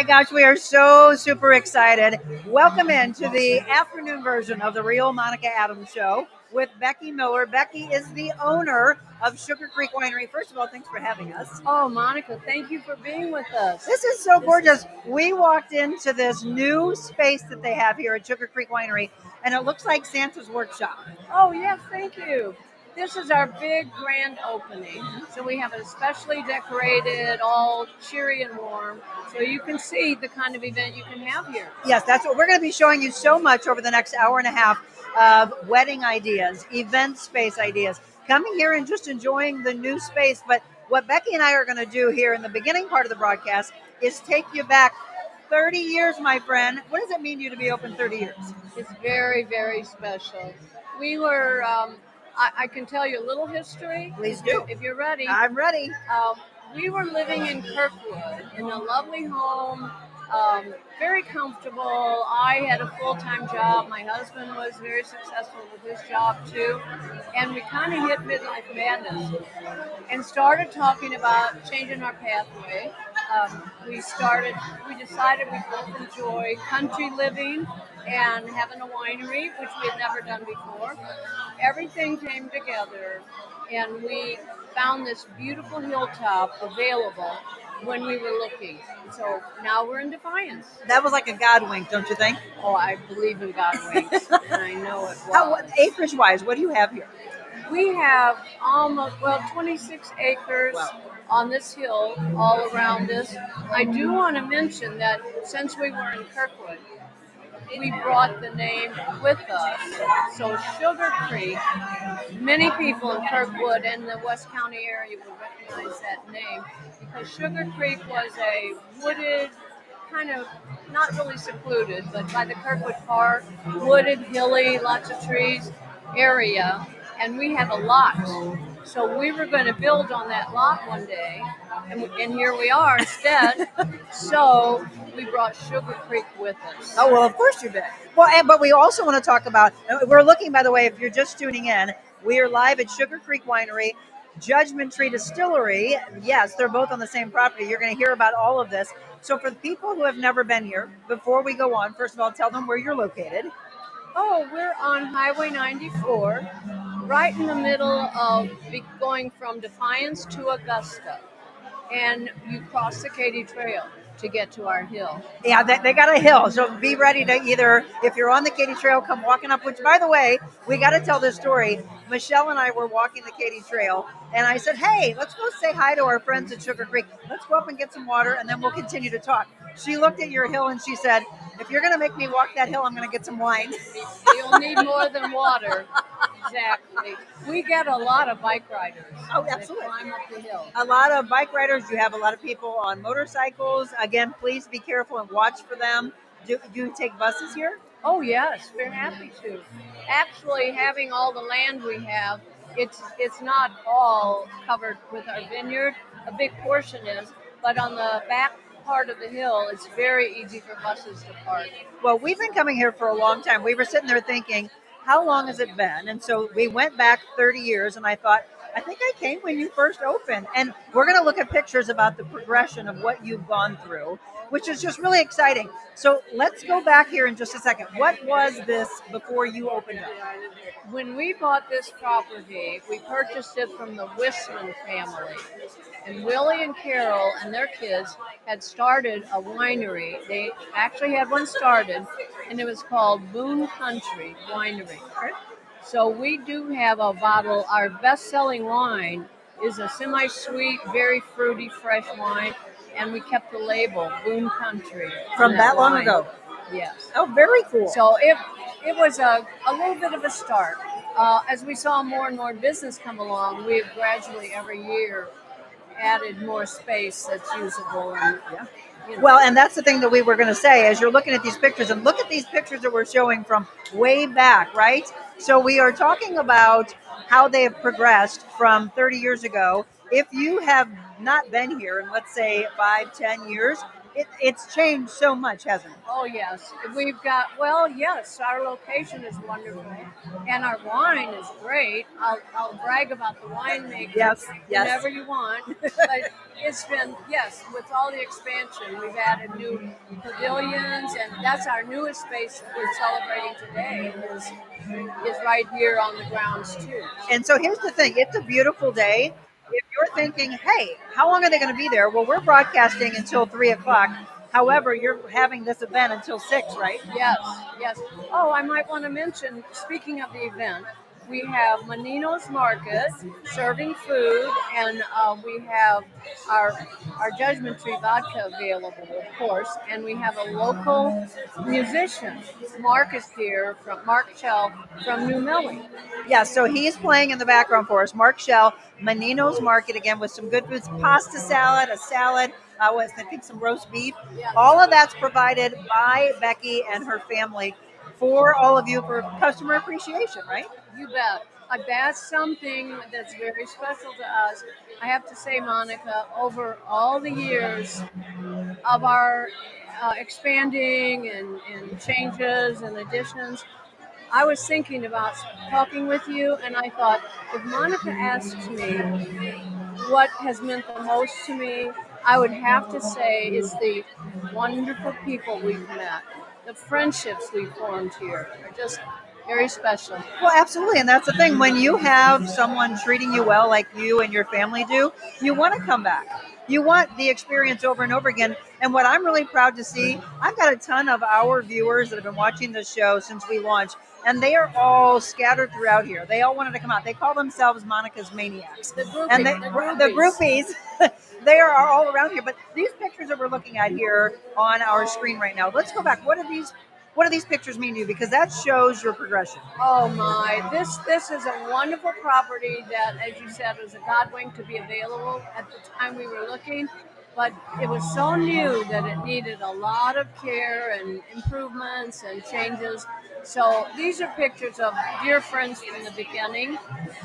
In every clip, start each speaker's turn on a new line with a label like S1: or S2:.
S1: my gosh, we are so super excited. Welcome into the afternoon version of the Real Monica Adams show with Becky Miller. Becky is the owner of Sugar Creek Winery. First of all, thanks for having us.
S2: Oh, Monica, thank you for being with us.
S1: This is so gorgeous. We walked into this new space that they have here at Sugar Creek Winery, and it looks like Santa's workshop.
S2: Oh, yes, thank you. This is our big grand opening. So we have it especially decorated, all cheery and warm, so you can see the kind of event you can have here.
S1: Yes, that's what we're going to be showing you so much over the next hour and a half of wedding ideas, event space ideas. Coming here and just enjoying the new space. But what Becky and I are going to do here in the beginning part of the broadcast is take you back 30 years, my friend. What does it mean to you to be open 30 years?
S2: It's very, very special. We were, I can tell you a little history.
S1: Please do.
S2: If you're ready.
S1: I'm ready.
S2: We were living in Kirkwood in a lovely home, very comfortable. I had a full-time job. My husband was very successful with his job too. And we kind of hit midlife madness and started talking about changing our pathway. We decided we both enjoy country living and having a winery, which we had never done before. Everything came together, and we found this beautiful hilltop available when we were looking. So now we're in Defiance.
S1: That was like a God wink, don't you think?
S2: Oh, I believe in God winks, and I know it well.
S1: Acreage-wise, what do you have here?
S2: We have 26 acres on this hill all around us. I do want to mention that since we were in Kirkwood, we brought the name with us. So Sugar Creek, many people in Kirkwood and the West County area would recognize that name because Sugar Creek was a wooded, kind of not really secluded, but by the Kirkwood Park, wooded, hilly, lots of trees area. And we had a lot. So we were going to build on that lot one day, and here we are instead. So we brought Sugar Creek with us.
S1: Oh, well, of course you did. Well, but we also want to talk about, we're looking, by the way, if you're just tuning in, we are live at Sugar Creek Winery, Judgment Tree Distillery. Yes, they're both on the same property. You're going to hear about all of this. So for the people who have never been here, before we go on, first of all, tell them where you're located.
S2: Oh, we're on Highway 94. Right in the middle of going from Defiance to Augusta. And you cross the Katy Trail to get to our hill.
S1: Yeah, they got a hill. So be ready to either, if you're on the Katy Trail, come walking up, which, by the way, we got to tell this story. Michelle and I were walking the Katy Trail, and I said, hey, let's go say hi to our friends at Sugar Creek. Let's go up and get some water, and then we'll continue to talk. She looked at your hill, and she said, if you're going to make me walk that hill, I'm going to get some wine.
S2: You'll need more than water. Exactly. We get a lot of bike riders.
S1: Oh, absolutely.
S2: That climb up the hill.
S1: A lot of bike riders. You have a lot of people on motorcycles. Again, please be careful and watch for them. Do you take buses here?
S2: Oh, yes. We're happy to. Actually, having all the land we have, it's not all covered with our vineyard. A big portion is. But on the back part of the hill, it's very easy for buses to park.
S1: Well, we've been coming here for a long time. We were sitting there thinking, how long has it been? And so we went back 30 years, and I thought, I think I came when you first opened. And we're going to look at pictures about the progression of what you've gone through, which is just really exciting. So let's go back here in just a second. What was this before you opened up?
S2: When we bought this property, we purchased it from the Wisman family. And Willie and Carol and their kids had started a winery. They actually had one started, and it was called Boone Country Winery. So we do have a bottle. Our best-selling wine is a semi-sweet, very fruity, fresh wine, and we kept the label Boone Country.
S1: From that long ago?
S2: Yes.
S1: Oh, very cool.
S2: So it was a little bit of a start. As we saw more and more business come along, we've gradually every year added more space that's usable. And,
S1: Well, and that's the thing that we were going to say as you're looking at these pictures, and look at these pictures that we're showing from way back, right? So we are talking about how they have progressed from 30 years ago. If you have not been here in, let's say, 5-10 years, it's changed so much, hasn't it?
S2: Oh, yes. We've got, yes, our location is wonderful, and our wine is great. I'll brag about the winemaker
S1: yes.
S2: whenever you want. But It's been, yes, with all the expansion, we've added new pavilions, and that's our newest space that we're celebrating today is right here on the grounds too.
S1: And so here's the thing, it's a beautiful day. If you're thinking, hey, how long are they going to be there? Well, we're broadcasting until 3 o'clock. However, you're having this event until 6, right?
S2: Yes, yes. Oh, I might want to mention, speaking of the event, we have Menino's Market serving food, and we have our our Judgment Tree vodka available, of course, and we have a local musician. Mark is here from Mark Shell from New Millie.
S1: Yeah, so he's playing in the background for us. Mark Shell, Menino's Market, again, with some good foods, pasta salad, a salad, with, I think, some roast beef.
S2: Yeah.
S1: All of that's provided by Becky and her family for all of you for customer appreciation, right?
S2: You bet. That's something that's very special to us. I have to say, Monica, over all the years of our expanding and changes and additions, I was thinking about talking with you, and I thought, if Monica asks me what has meant the most to me, I would have to say it's the wonderful people we've met. The friendships we've formed here are just very special.
S1: Well, absolutely. And that's the thing. When you have someone treating you well, like you and your family do, you want to come back. You want the experience over and over again. And what I'm really proud to see, I've got a ton of our viewers that have been watching this show since we launched, and they are all scattered throughout here. They all wanted to come out. They call themselves Monica's Maniacs.
S2: The groupies.
S1: And the groupies, they are all around here. But these pictures that we're looking at here on our screen right now, let's go back. What do these pictures mean to you? Because that shows your progression.
S2: Oh my! This is a wonderful property that, as you said, was a God wink to be available at the time we were looking. But it was so new that it needed a lot of care and improvements and changes. So these are pictures of dear friends from the beginning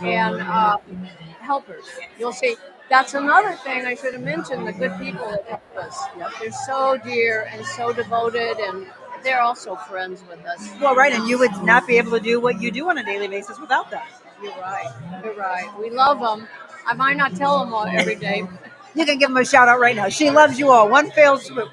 S2: and helpers. You'll see. That's another thing I should have mentioned, the good people that help us. They're so dear and so devoted, and they're also friends with us.
S1: Well, right, and you would not be able to do what you do on a daily basis without them.
S2: You're right. You're right. We love them. I might not tell them all every day.
S1: You can give them a shout out right now. She loves you all. One fell swoop.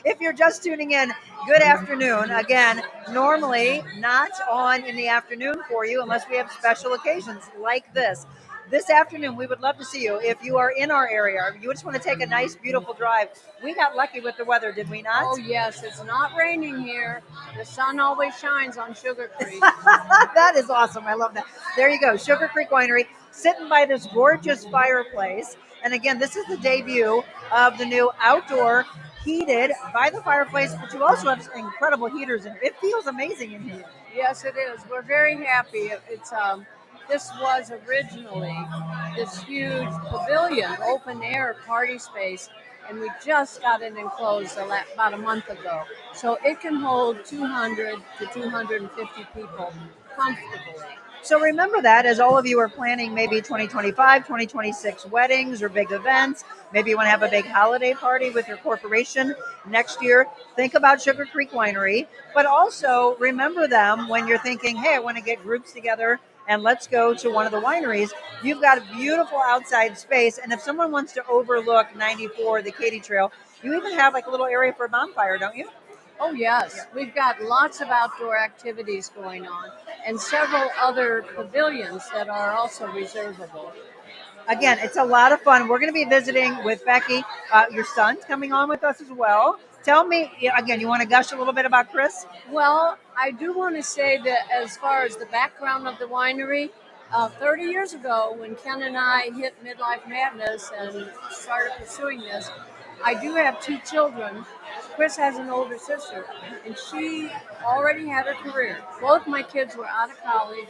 S1: If you're just tuning in, good afternoon. Again, normally not on in the afternoon for you unless we have special occasions like this. This afternoon, we would love to see you. If you are in our area, you just want to take a nice, beautiful drive. We got lucky with the weather, did we not?
S2: Oh, yes. It's not raining here. The sun always shines on Sugar Creek.
S1: That is awesome. I love that. There you go. Sugar Creek Winery, sitting by this gorgeous fireplace. And again, this is the debut of the new outdoor heated by the fireplace, but you also have incredible heaters in here. It feels amazing in here.
S2: Yes, it is. We're very happy. It's This was originally this huge pavilion, open air party space, and we just got it enclosed about a month ago. So it can hold 200 to 250 people comfortably.
S1: So remember that as all of you are planning maybe 2025, 2026 weddings or big events, maybe you want to have a big holiday party with your corporation next year, think about Sugar Creek Winery, but also remember them when you're thinking, hey, I want to get groups together and let's go to one of the wineries. You've got a beautiful outside space, and if someone wants to overlook 94, the Katy Trail, you even have like a little area for a bonfire, don't you?
S2: Oh, yes. We've got lots of outdoor activities going on and several other pavilions that are also reservable.
S1: Again, it's a lot of fun. We're going to be visiting with Becky. Your son's coming on with us as well. Tell me, again, you want to gush a little bit about Chris?
S2: Well, I do want to say that as far as the background of the winery, 30 years ago when Ken and I hit midlife madness and started pursuing this, I do have 2 children. Chris has an older sister, and she already had her career. Both my kids were out of college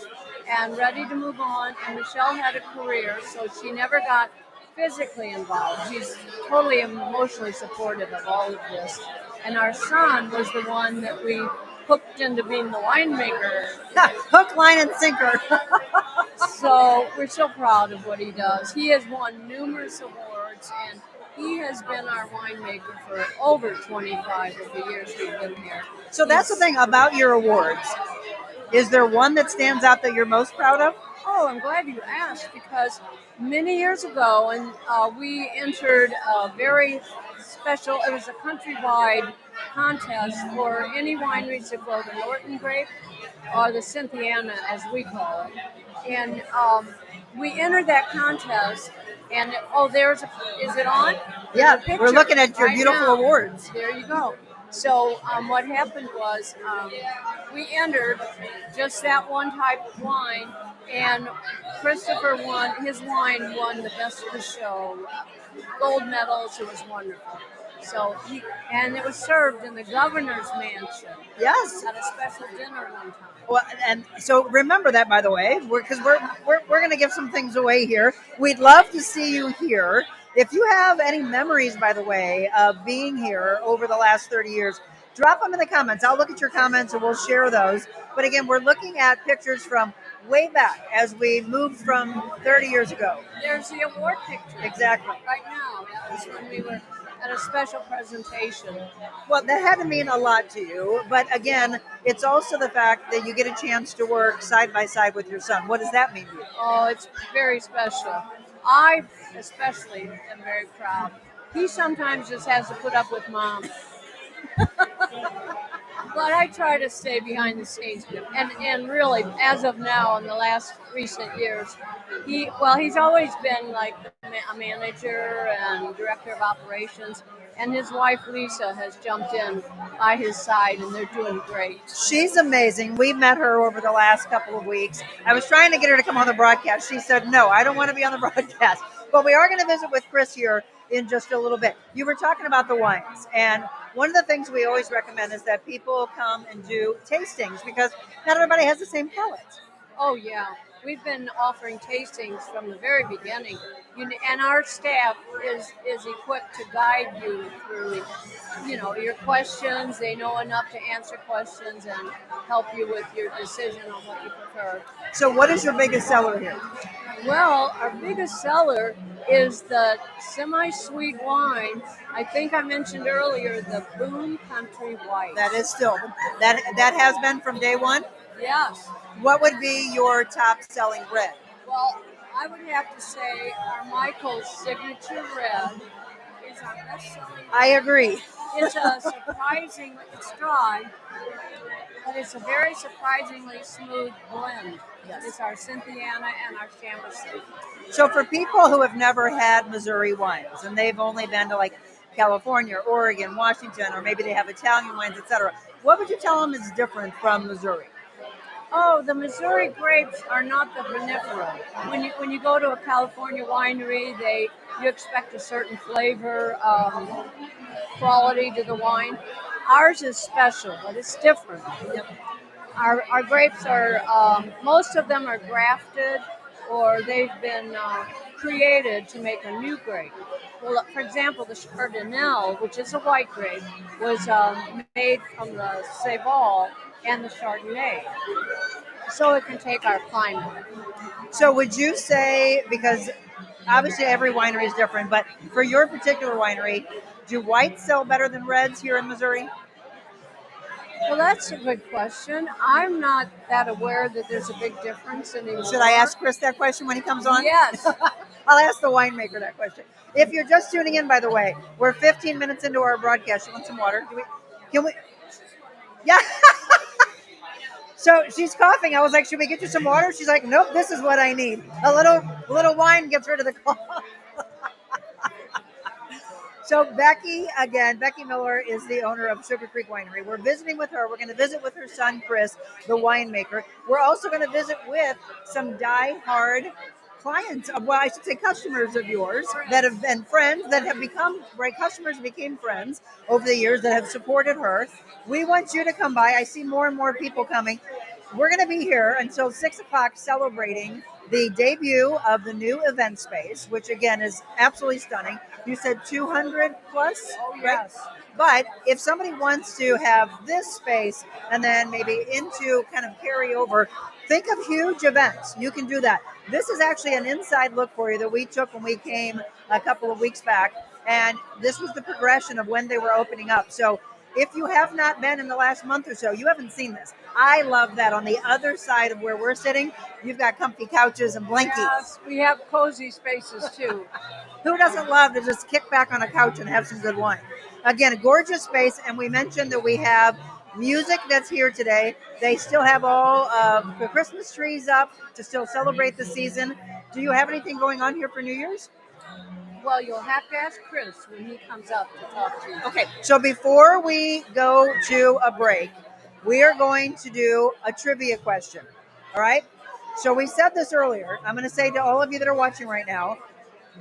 S2: and ready to move on, and Michelle had a career, so she never got physically involved. She's totally emotionally supportive of all of this. And our son was the one that we hooked into being the winemaker.
S1: Hook, line, and sinker.
S2: So we're so proud of what he does. He has won numerous awards, and he has been our winemaker for over 25 of the years we've been here.
S1: So that's the thing about your awards. Is there one that stands out that you're most proud of?
S2: Oh, I'm glad you asked because many years ago, and we entered a very special. It was a countrywide contest for any wineries that grow the Norton grape or the Cynthiana, as we call it. And we entered that contest. And is it on? There's a
S1: Yeah, we're
S2: picture
S1: looking at your
S2: right
S1: beautiful
S2: now.
S1: awards.
S2: There you go. So what happened was we entered just that one type of wine, and Christopher won. His wine won the best of the show, gold medals. It was wonderful. And it was served in the governor's mansion
S1: Yes.
S2: at a special dinner one time.
S1: Well, and so remember that, by the way, because we're going to give some things away here. We'd love to see you here. If you have any memories, by the way, of being here over the last 30 years, drop them in the comments. I'll look at your comments and we'll share those. But again, we're looking at pictures from way back as we moved from 30 years ago.
S2: There's the award picture.
S1: Exactly.
S2: Right now. That was when we were at a special presentation.
S1: Well, that had to mean a lot to you. But again, it's also the fact that you get a chance to work side by side with your son. What does that mean to you?
S2: Oh, it's very special. I especially am very proud. He sometimes just has to put up with mom. But I try to stay behind the scenes. And really, as of now, in the last recent years, he's always been like a manager and director of operations. And his wife, Lisa, has jumped in by his side, and they're doing great.
S1: She's amazing. We met her over the last couple of weeks. I was trying to get her to come on the broadcast. She said, no, I don't want to be on the broadcast. But we are going to visit with Chris here in just a little bit. You were talking about the wines. And one of the things we always recommend is that people come and do tastings because not everybody has the same palate.
S2: Oh, yeah. We've been offering tastings from the very beginning. And our staff is equipped to guide you through, your questions. They know enough to answer questions and help you with your decision on what you prefer.
S1: So what is your biggest seller here?
S2: Well, our biggest seller is the semi-sweet wine. I think I mentioned earlier the Boone Country White.
S1: That is still, that has been from day one?
S2: Yes.
S1: What would be your top selling red?
S2: Well, I would have to say our Michael's signature red is our best selling.
S1: I agree.
S2: It's it's dry, but it's a very surprisingly smooth blend.
S1: Yes.
S2: It's our Cynthiana and our Chamberlain.
S1: So for people who have never had Missouri wines and they've only been to like California, Oregon, Washington, or maybe they have Italian wines, etc., what would you tell them is different from Missouri?
S2: Oh, the Missouri grapes are not the vinifera. When you go to a California winery, you expect a certain flavor, quality to the wine. Ours is special, but it's different. Our grapes are most of them are grafted, or they've been created to make a new grape. Well, for example, the Chardonnay, which is a white grape, was made from the Seyval and the Chardonnay, so it can take our climate.
S1: So would you say, because obviously every winery is different, but for your particular winery, do whites sell better than reds here in Missouri?
S2: Well, that's a good question. I'm not that aware that there's a big difference anymore.
S1: Should I ask Chris that question when he comes on?
S2: Yes.
S1: I'll ask the winemaker that question. If you're just tuning in, by the way, we're 15 minutes into our broadcast. You want some water? Can we? Yeah. So she's coughing. I was like, should we get you some water? She's like, nope, this is what I need. A little wine gets rid of the cough. So Becky Miller is the owner of Sugar Creek Winery. We're visiting with her. We're going to visit with her son, Chris, the winemaker. We're also going to visit with some die-hard clients, well, I should say customers of yours that have been friends, that have become, right, customers became friends over the years that have supported her. We want you to come by. I see more and more people coming. We're going to be here until 6 o'clock celebrating the debut of the new event space, which again is absolutely stunning. You said 200 plus?
S2: Oh,
S1: right?
S2: yes.
S1: But if somebody wants to have this space and then maybe into kind of carry over, think of huge events. You can do that. This is actually an inside look for you that we took when we came a couple of weeks back. And this was the progression of when they were opening up. So If you have not been in the last month or so, you haven't seen this. I love that on the other side of where we're sitting, you've got comfy couches and blankets.
S2: Yes, we have cozy spaces too.
S1: Who doesn't love to just kick back on a couch and have some good wine? Again, a gorgeous space, and we mentioned that we have music that's here today. They still have all of the Christmas trees up to still celebrate the season. Do you have anything going on here for New Year's?
S2: Well, you'll have to ask Chris when he comes up to talk to you.
S1: Okay, so before we go to a break, we are going to do a trivia question. All right? So we said this earlier. I'm going to say to all of you that are watching right now,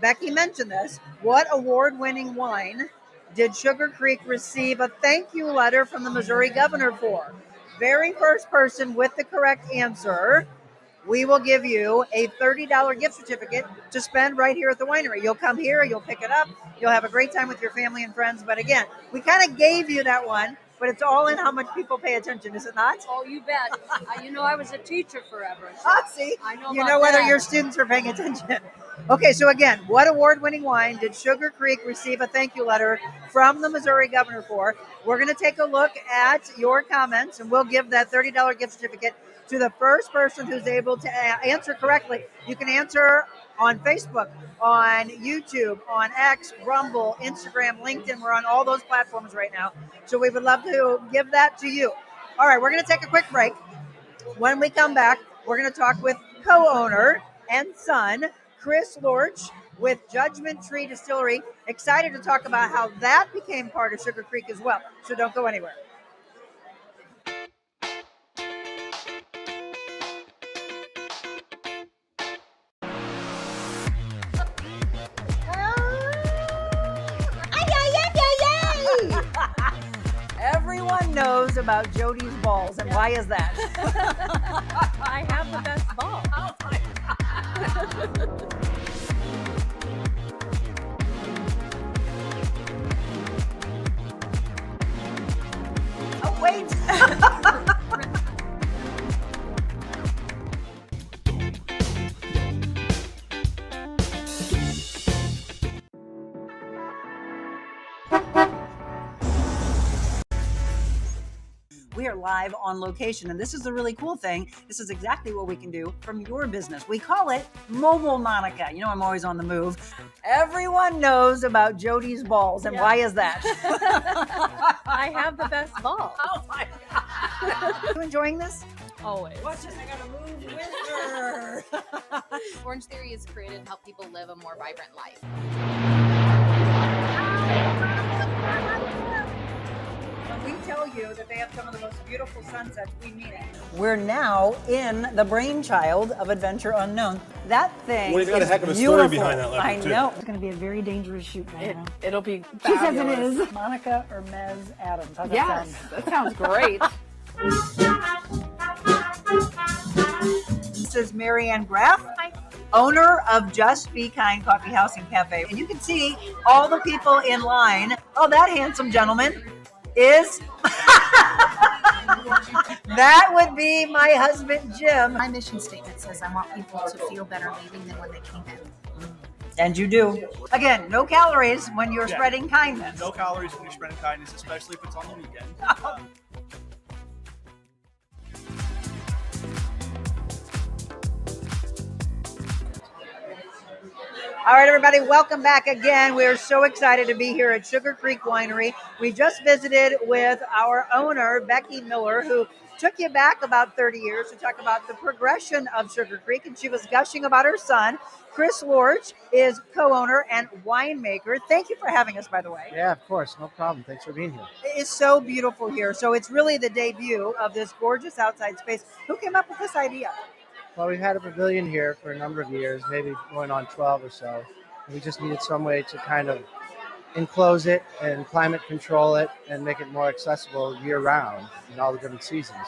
S1: Becky mentioned this. What award-winning wine did Sugar Creek receive a thank you letter from the Missouri governor for? Very first person with the correct answer, we will give you a $30 gift certificate to spend right here at the winery. You'll come here, you'll pick it up, you'll have a great time with your family and friends. But again, we kind of gave you that one, but it's all in how much people pay attention, is it not?
S2: Oh, you bet. I was a teacher forever. So
S1: See,
S2: I know
S1: you
S2: about
S1: know whether
S2: that.
S1: your students are paying attention. Okay, so again, what award-winning wine did Sugar Creek receive a thank you letter from the Missouri governor for? We're going to take a look at your comments, and we'll give that $30 gift certificate to the first person who's able to answer correctly. You can answer on Facebook, on YouTube, on X, Rumble, Instagram, LinkedIn. We're on all those platforms right now. So we would love to give that to you. All right, we're going to take a quick break. When we come back, we're going to talk with co-owner and son, Chris Lorch, with Judgment Tree Distillery. Excited to talk about how that became part of Sugar Creek as well. So don't go anywhere. Everyone knows about Jody's balls, and why is that?
S3: I have the best ball.
S1: Oh my God. Oh, wait. We are live on location, and this is the really cool thing. This is exactly what we can do from your business. We call it Mobile Monica. You know, I'm always on the move. Everyone knows about Jody's balls, and why is that?
S3: I have the best ball.
S1: Oh my God. You enjoying this?
S3: Always.
S1: Watch this, I gotta move with her.
S4: Orange Theory is created to help people live a more vibrant life.
S1: When we tell you that they have some of the most beautiful sunsets, we mean it. We're now in the brainchild of Adventure Unknown. That thing
S5: Well, you've got a
S1: is
S5: heck of a story
S1: beautiful.
S5: behind that leopard,
S1: I
S5: too.
S1: know.
S6: It's going to be a very dangerous shoot right now.
S3: It'll be
S6: She says it
S3: fabulous.
S6: is. Monica or Mez Adams. How's that
S3: Yes,
S6: sound?
S3: that sounds great.
S1: This is Marianne Graff, owner of Just Be Kind Coffee House and Cafe. And you can see all the people in line. Oh, that handsome gentleman is... That would be my husband, Jim.
S7: My mission statement says I want people to feel better leaving than when they came in.
S1: And you do. Again, no calories when you're spreading kindness.
S5: No calories when you're spreading kindness, especially if it's on the weekend.
S1: All right, everybody, welcome back again. We are so excited to be here at Sugar Creek Winery. We just visited with our owner, Becky Miller, who took you back about 30 years to talk about the progression of Sugar Creek, and she was gushing about her son. Chris Lorch is co-owner and winemaker. Thank you for having us, by the way.
S8: Yeah, of course. No problem. Thanks for being here.
S1: It's so beautiful here. So it's really the debut of this gorgeous outside space. Who came up with this idea?
S8: Well, we've had a pavilion here for a number of years, maybe going on 12 or so. And we just needed some way to kind of enclose it and climate control it and make it more accessible year round in all the different seasons.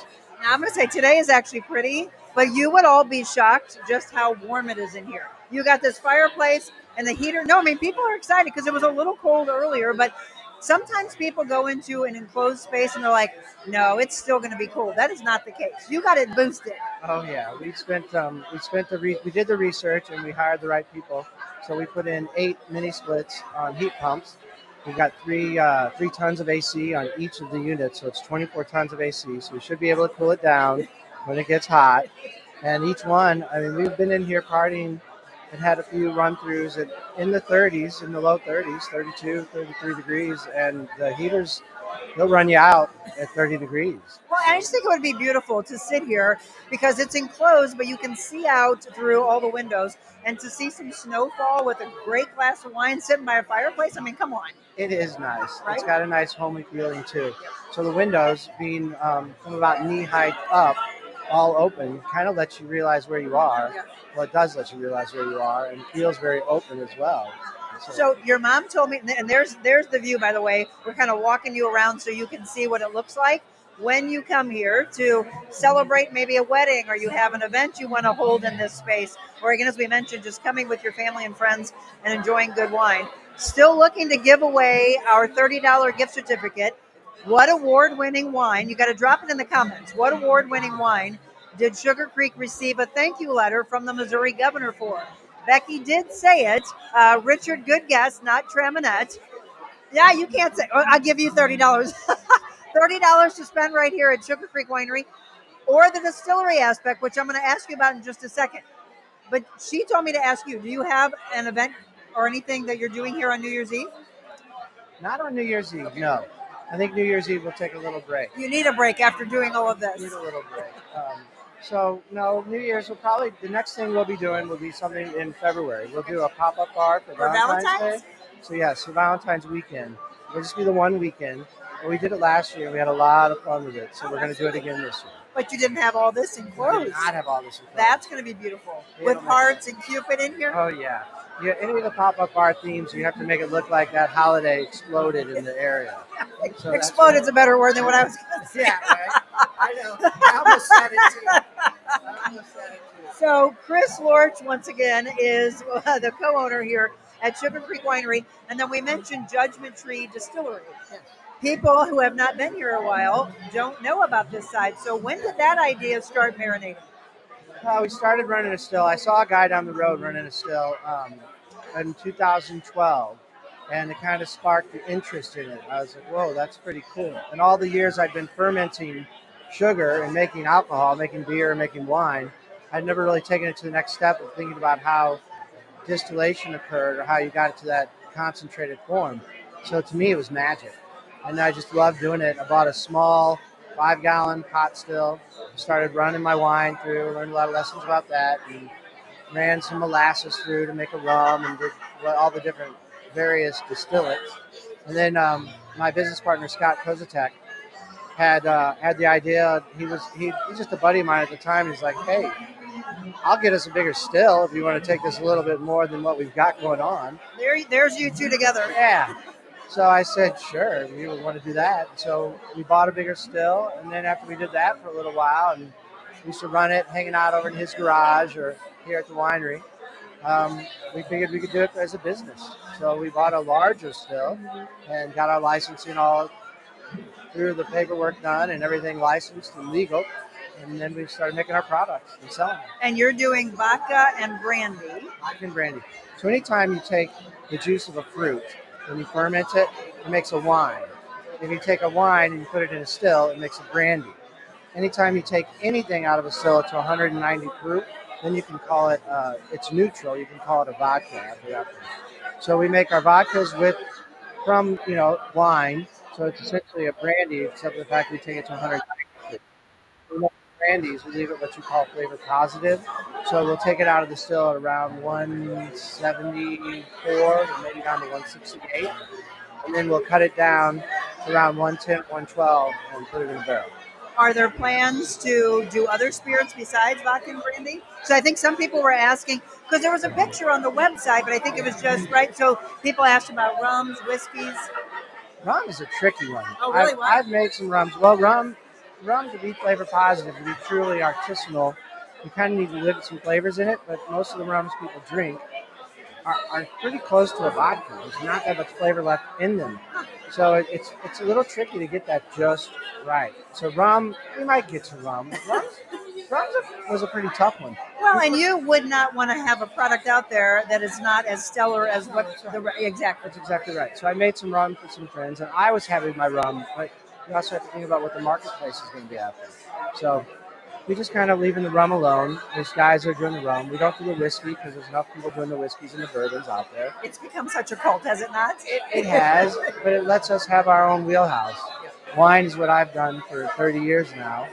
S1: Now, I'm going to say today is actually pretty, but you would all be shocked just how warm it is in here. You got this fireplace and the heater. No, I mean, people are excited because it was a little cold earlier, but sometimes people go into an enclosed space and they're like, no, it's still going to be cold. That is not the case. You got it boosted.
S8: Oh yeah, we did the research and we hired the right people. So we put in 8 mini splits on heat pumps, We've got 3 tons of AC on each of the units, so it's 24 tons of AC. So we should be able to cool it down when it gets hot. And each one, I mean, we've been in here partying and had a few run-throughs in the 30s, in the low 30s, 32, 33 degrees, and the heaters, they'll run you out at 30 degrees.
S1: Well, I just think it would be beautiful to sit here because it's enclosed, but you can see out through all the windows, and to see some snowfall with a great glass of wine sitting by a fireplace. I mean, come on.
S8: It is nice.
S1: Right?
S8: It's got a nice homey feeling too. So the windows being from about knee height up, all open, kind of lets you realize where you are.
S1: Yeah.
S8: Well, it does let you realize where you are, and feels very open as well.
S1: So your mom told me, and there's the view, by the way. We're kind of walking you around so you can see what it looks like when you come here to celebrate maybe a wedding, or you have an event you want to hold in this space, or again, as we mentioned, just coming with your family and friends and enjoying good wine. Still looking to give away our $30 gift certificate. What award-winning wine? You got to drop it in the comments. What award-winning wine did Sugar Creek receive a thank you letter from the Missouri governor for? Becky did say it. Richard, good guess, not Traminette. Yeah, you can't say. I'll give you $30. $30 to spend right here at Sugar Creek Winery, or the distillery aspect, which I'm going to ask you about in just a second. But she told me to ask you, do you have an event or anything that you're doing here on New Year's Eve?
S8: Not on New Year's Eve, no. I think New Year's Eve we'll take a little break.
S1: You need a break after doing all of this.
S8: Need a little break. So no, New Year's will probably, the next thing we'll be doing will be something in February. We'll do a pop-up bar for Valentine's Day. So yes, for Valentine's weekend. It'll just be the one weekend. We did it last year. We had a lot of fun with it. So we're going to do it again this year.
S1: But you didn't have all this enclosed.
S8: We did not have all this enclosed.
S1: That's going to be beautiful. With hearts and Cupid in here?
S8: Oh, yeah. Yeah, any of the pop-up bar themes, you have to make it look like that holiday exploded in the area. So
S1: Exploded's a better word than what I was going to say.
S8: Yeah, right? I know. I almost said it too. So
S1: Chris Lorch, once again, is the co-owner here at Sugar Creek Winery. And then we mentioned Judgment Tree Distillery.
S8: Yes.
S1: People who have not been here a while don't know about this side. So when did that idea start marinating?
S8: We started running a still. I saw a guy down the road running a still in 2012, and it kind of sparked the interest in it. I was like, whoa, that's pretty cool. And all the years I'd been fermenting sugar and making alcohol, making beer, making wine, I'd never really taken it to the next step of thinking about how distillation occurred or how you got it to that concentrated form. So to me, it was magic. And I just loved doing it. I bought a small 5-gallon pot still, started running my wine through, learned a lot of lessons about that, and ran some molasses through to make a rum, and did all the different various distillates. And then my business partner, Scott Kozatek, had the idea. He's just a buddy of mine at the time. He's like, hey, I'll get us a bigger still if you want to take this a little bit more than what we've got going on.
S1: There's you two together.
S8: Yeah. So I said, sure, we would want to do that. So we bought a bigger still, and then after we did that for a little while, and we used to run it, hanging out over in his garage or here at the winery, we figured we could do it as a business. So we bought a larger still and got our licensing all through, the paperwork done and everything licensed and legal. And then we started making our products and selling them.
S1: And you're doing vodka and brandy.
S8: Vodka and brandy. So anytime you take the juice of a fruit, when you ferment it, it makes a wine. If you take a wine and you put it in a still, it makes a brandy. Anytime you take anything out of a still to 190 proof, then you can call it, it's neutral, you can call it a vodka after that. So we make our vodkas from wine, so it's essentially a brandy, except for the fact we take it to 190 proof. We make brandies, we leave it what you call flavor positive. So we'll take it out of the still at around 174, maybe down to 168. And then we'll cut it down to around 110, 112 and put it in a barrel.
S1: Are there plans to do other spirits besides vodka and brandy? So I think some people were asking, because there was a picture on the website, but I think it was just, right? So people asked about rums, whiskeys.
S8: Rum is a tricky one.
S1: Oh, really?
S8: I've made some rums. Well, rum to be flavor positive, to be truly artisanal, you kind of need to live some flavors in it, but most of the rums people drink are pretty close to a vodka. There's not that much flavor left in them. So it's a little tricky to get that just right. So rum, we might get to rum. was a pretty tough one.
S1: Well, and you would not want to have a product out there that is not as stellar as what exactly.
S8: That's exactly right. So I made some rum for some friends, and I was happy with my rum, but you also have to think about what the marketplace is going to be after. So we just kind of leaving the rum alone. There's guys that are doing the rum. We don't do the whiskey because there's enough people doing the whiskeys and the bourbons out there.
S1: It's become such a cult, has it not?
S8: It has, but it lets us have our own wheelhouse. Wine is what I've done for 30 years now,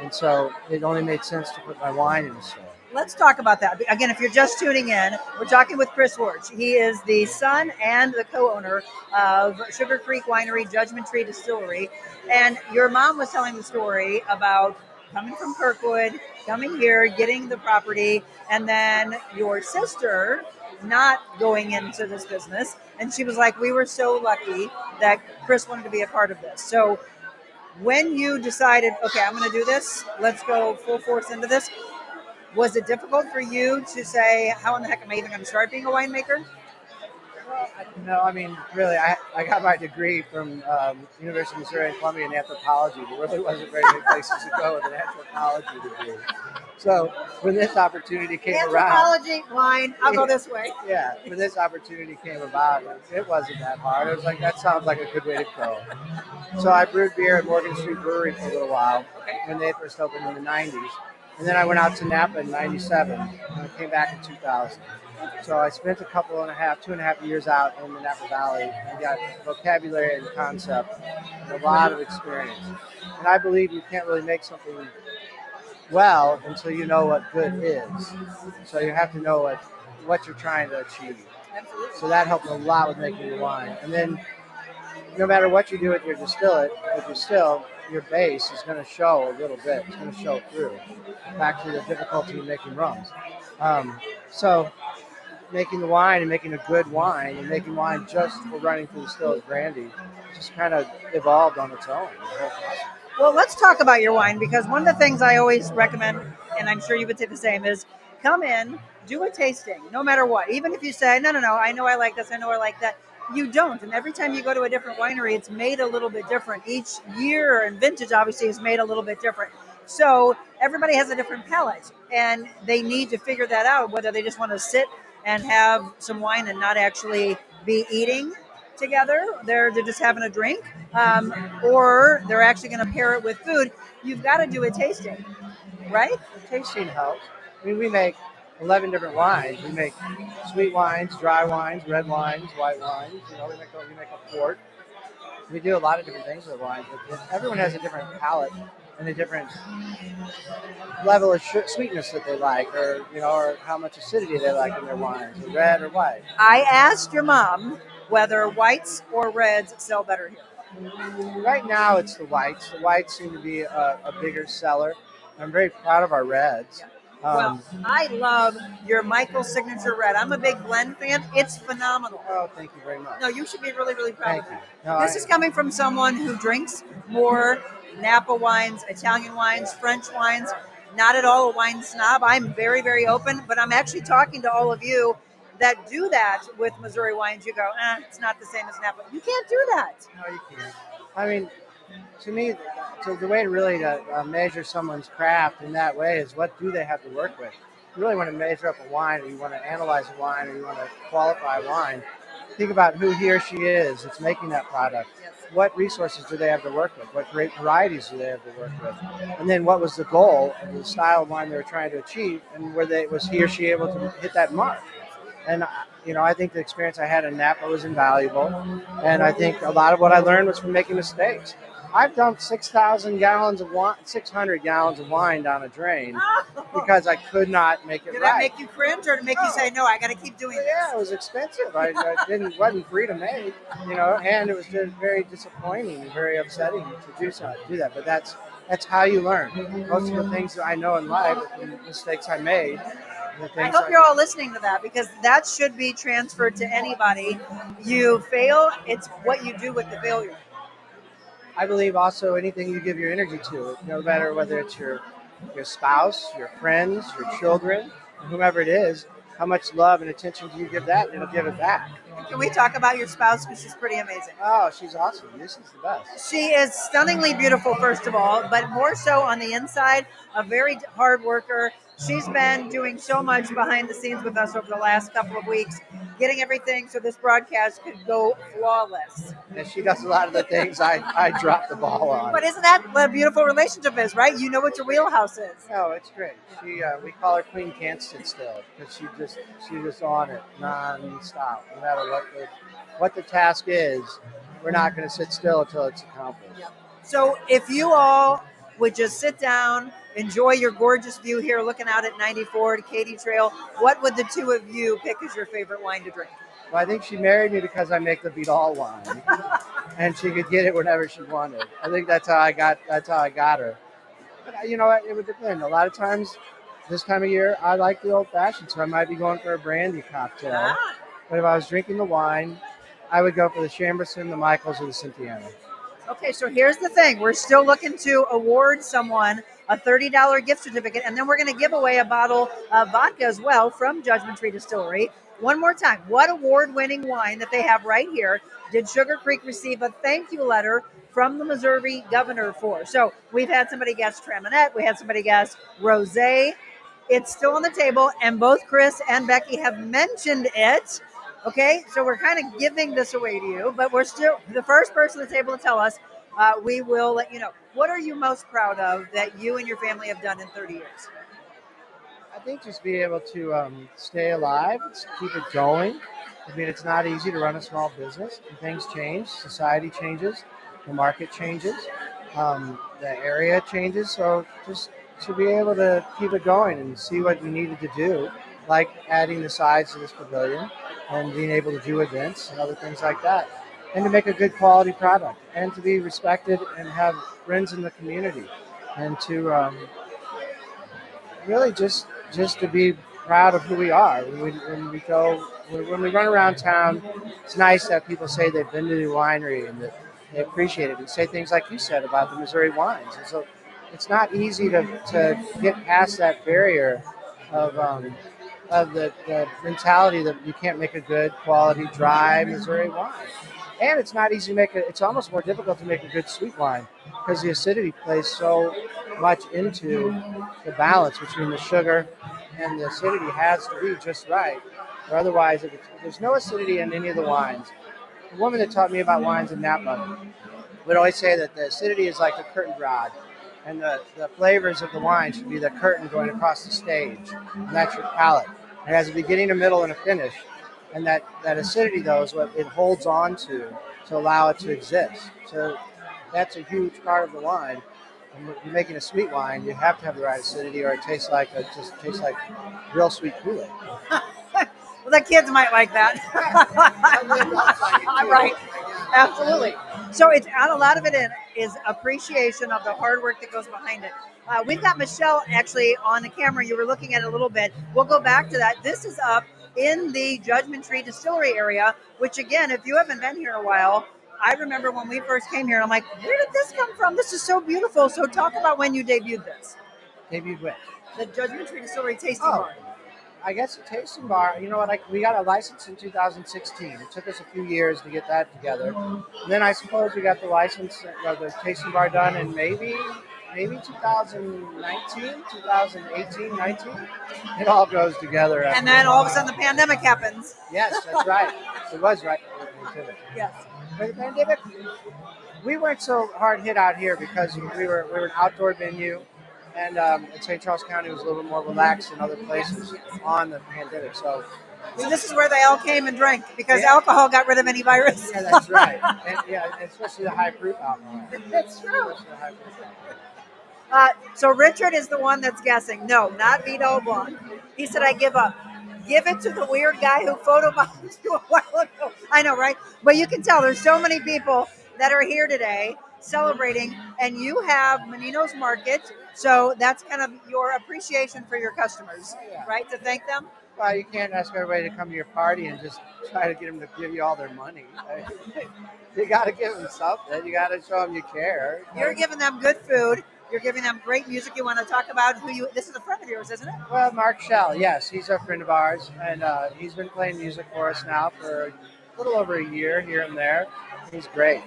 S8: and so it only made sense to put my wine in the store.
S1: Let's talk about that. Again, if you're just tuning in, we're talking with Chris Warch. He is the son and the co-owner of Sugar Creek Winery, Judgment Tree Distillery. And your mom was telling the story about coming from Kirkwood, coming here, getting the property, and then your sister not going into this business. And she was like, we were so lucky that Chris wanted to be a part of this. So when you decided, okay, I'm going to do this, let's go full force into this, was it difficult for you to say, how in the heck am I even going to start being a winemaker?
S8: No, I mean, really, I got my degree from University of Missouri and Columbia in anthropology. There really wasn't very many places to go with an anthropology degree. So when this opportunity came around...
S1: Anthropology, wine, I'll go this way.
S8: Yeah, when this opportunity came about, it wasn't that hard. It was like, that sounds like a good way to go. So I brewed beer at Morgan Street Brewery for a little while when they first opened in the 90s. And then I went out to Napa in 97, and I came back in 2000. So I spent 2.5 years out in the Napa Valley and got vocabulary and concept and a lot of experience. And I believe you can't really make something well until you know what good is. So you have to know what you're trying to achieve. So that helped a lot with making the wine. And then no matter what you do with your distill, your base is going to show a little bit. It's going to show through. Back to the difficulty of making rums. So making the wine and making a good wine and making wine just for running through the still as brandy just kind of evolved on its own.
S1: Well, let's talk about your wine, because one of the things I always recommend, and I'm sure you would say the same, is come in, do a tasting, no matter what. Even if you say, no, I know I like this, I know I like that. You don't. And every time you go to a different winery, it's made a little bit different. Each year and vintage, obviously, is made a little bit different. So everybody has a different palate, and they need to figure that out, whether they just want to sit and have some wine and not actually be eating together. They're just having a drink, or they're actually going to pair it with food. You've got to do a tasting, right?
S8: The tasting helps. I mean, we make 11 different wines. We make sweet wines, dry wines, red wines, white wines. You know, we make a port. We do a lot of different things with wine. Everyone has a different palate and a different level of sweetness that they like, or how much acidity they like in their wines, red or white.
S1: I asked your mom whether whites or reds sell better here.
S8: Right now, it's the whites. The whites seem to be a bigger seller. I'm very proud of our reds.
S1: Well, I love your Michael Signature Red. I'm a big blend fan. It's phenomenal.
S8: Oh, thank you very much.
S1: No, you should be really, really proud of that.
S8: No,
S1: this is coming from someone who drinks more Napa wines, Italian wines, French wines. Not at all a wine snob. I'm very, very open, but I'm actually talking to all of you that do that with Missouri wines. You go, it's not the same as Napa. You can't do that.
S8: No, you can't. I mean, to me, the way to measure someone's craft in that way is what do they have to work with. You really want to measure up a wine, or you want to analyze a wine, or you want to qualify a wine. Think about who he or she is that's making that product.
S1: Yes.
S8: What resources do they have to work with? What great varieties do they have to work with? And then what was the goal of the style of wine they were trying to achieve, and was he or she able to hit that mark? And I think the experience I had in Napa was invaluable, and I think a lot of what I learned was from making mistakes. I've dumped 600 gallons of wine down a drain because I could not make it right.
S1: Did that make you cringe, or to make you say, no, I got to keep doing this?
S8: Yeah, it was expensive. I wasn't free to make, and it was just very disappointing and very upsetting to do that. But that's how you learn. Most of the things that I know in life, the mistakes I made.
S1: I hope you're all listening to that, because that should be transferred to anybody. You fail, it's what you do with the failure.
S8: I believe also anything you give your energy to, no matter whether it's your spouse, your friends, your children, whomever it is, how much love and attention do you give that, and it'll give it back.
S1: Can we talk about your spouse? Because she's pretty amazing.
S8: Oh, she's awesome. This is the best.
S1: She is stunningly beautiful, first of all, but more so on the inside, a very hard worker. She's been doing so much behind the scenes with us over the last couple of weeks, getting everything so this broadcast could go flawless.
S8: And she does a lot of the things I drop the ball on.
S1: But isn't that what a beautiful relationship is, right? You know what your wheelhouse is.
S8: No, it's great. She we call her Queen Can't Sit Still because she's just on it non-stop. No matter what the task is, we're not going to sit still until it's accomplished.
S1: So if you all would just sit down, enjoy your gorgeous view here, looking out at 94 to Katy Trail, what would the two of you pick as your favorite wine to drink?
S8: Well, I think she married me because I make the Vidal wine, and she could get it whenever she wanted. I think that's how I got her. But you know what? It would depend. A lot of times, this time of year, I like the old fashioned, so I might be going for a brandy cocktail. But if I was drinking the wine, I would go for the Chamberson, the Michaels, or the Cynthiana.
S1: Okay, so here's the thing. We're still looking to award someone a $30 gift certificate, and then we're going to give away a bottle of vodka as well from Judgment Tree Distillery. One more time, what award-winning wine that they have right here did Sugar Creek receive a thank you letter from the Missouri governor for? So we've had somebody guess Traminette, we had somebody guess Rosé. It's still on the table, and both Chris and Becky have mentioned it. Okay, so we're kind of giving this away to you, but we're still the first person that's able to tell us. We will let you know. What are you most proud of that you and your family have done in 30 years?
S8: I think just being able to stay alive, keep it going. I mean, it's not easy to run a small business. And things change, society changes, the market changes, the area changes. So just to be able to keep it going and see what we needed to do, like adding the sides to this pavilion and being able to do events and other things like that. And to make a good quality product and to be respected and have friends in the community and to really just to be proud of who we are. When we run around town, it's nice that people say they've been to the winery and that they appreciate it and say things like you said about the Missouri wines. And so it's not easy to get past that barrier of the mentality that you can't make a good quality dry Missouri wine. And it's not easy to make it. It's almost more difficult to make a good sweet wine because the acidity plays so much into the balance between the sugar and the acidity has to be just right. Or otherwise, if there's no acidity in any of the wines. The woman that taught me about wines in Napa would always say that the acidity is like a curtain rod, and the flavors of the wine should be the curtain going across the stage, and that's your palate. It has a beginning, a middle, and a finish. And that acidity, though, is what it holds on to allow it to exist. So that's a huge part of the wine. And when you're making a sweet wine, you have to have the right acidity, or it tastes like real sweet Kool-Aid.
S1: Well, the kids might like that. Right, absolutely. So it's a lot of it is appreciation of the hard work that goes behind it. We've got Michelle actually on the camera. You were looking at it a little bit. We'll go back to that. This is up in the Judgment Tree Distillery area, which again, if you haven't been here in a while, I remember when we first came here, and I'm like, where did this come from? This is so beautiful. So talk about when you debuted this.
S8: Debuted which?
S1: The Judgment Tree Distillery Tasting Bar.
S8: I guess a tasting bar, you know what, we got a license in 2016. It took us a few years to get that together. And then I suppose we got the license, the tasting bar done in maybe 2019, 2018, 19. It all goes together.
S1: And then all of a sudden the pandemic happens.
S8: Yes, that's right. It was right.
S1: Yes.
S8: But the pandemic, we weren't so hard hit out here because we were an outdoor venue. And St. Charles County was a little more relaxed than other places on the pandemic. So
S1: this is where they all came and drank because alcohol got rid of any virus.
S8: Yeah, that's right. And especially the high proof alcohol.
S1: That's true. So Richard is the one that's guessing. No, not Vidal Blanc. He said, I give up. Give it to the weird guy who photobombed you a while ago. I know, right? But you can tell there's so many people that are here today celebrating, and you have Menino's Market, so that's kind of your appreciation for your customers, right? To thank them.
S8: Well, you can't ask everybody to come to your party and just try to get them to give you all their money. You got to give them something. You got to show them you care.
S1: You're giving them good food. You're giving them great music. You want to talk about this is a friend of yours, isn't it?
S8: Well, Mark Shell, yes, he's a friend of ours, and he's been playing music for us now for a little over a year here and there. He's great.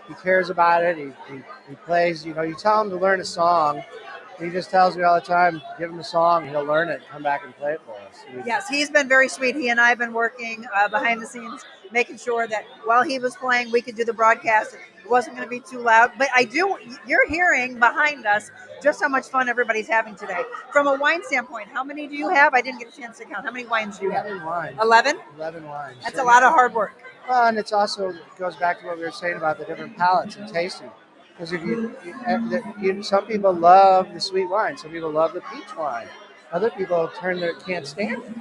S8: He cares about it. He plays. You know, you tell him to learn a song. He just tells me all the time, give him a song, he'll learn it, come back and play it for us.
S1: Yes, he's been very sweet. He and I have been working behind the scenes, making sure that while he was playing, we could do the broadcast. It wasn't going to be too loud. But you're hearing behind us just how much fun everybody's having today. From a wine standpoint, how many do you have? I didn't get a chance to count. How many wines do you have?
S8: 11 wines.
S1: 11?
S8: 11 wines.
S1: That's a lot of hard work.
S8: Well, and it's also goes back to what we were saying about the different palates and tasting. Because some people love the sweet wine, some people love the peach wine. Other people can't stand it.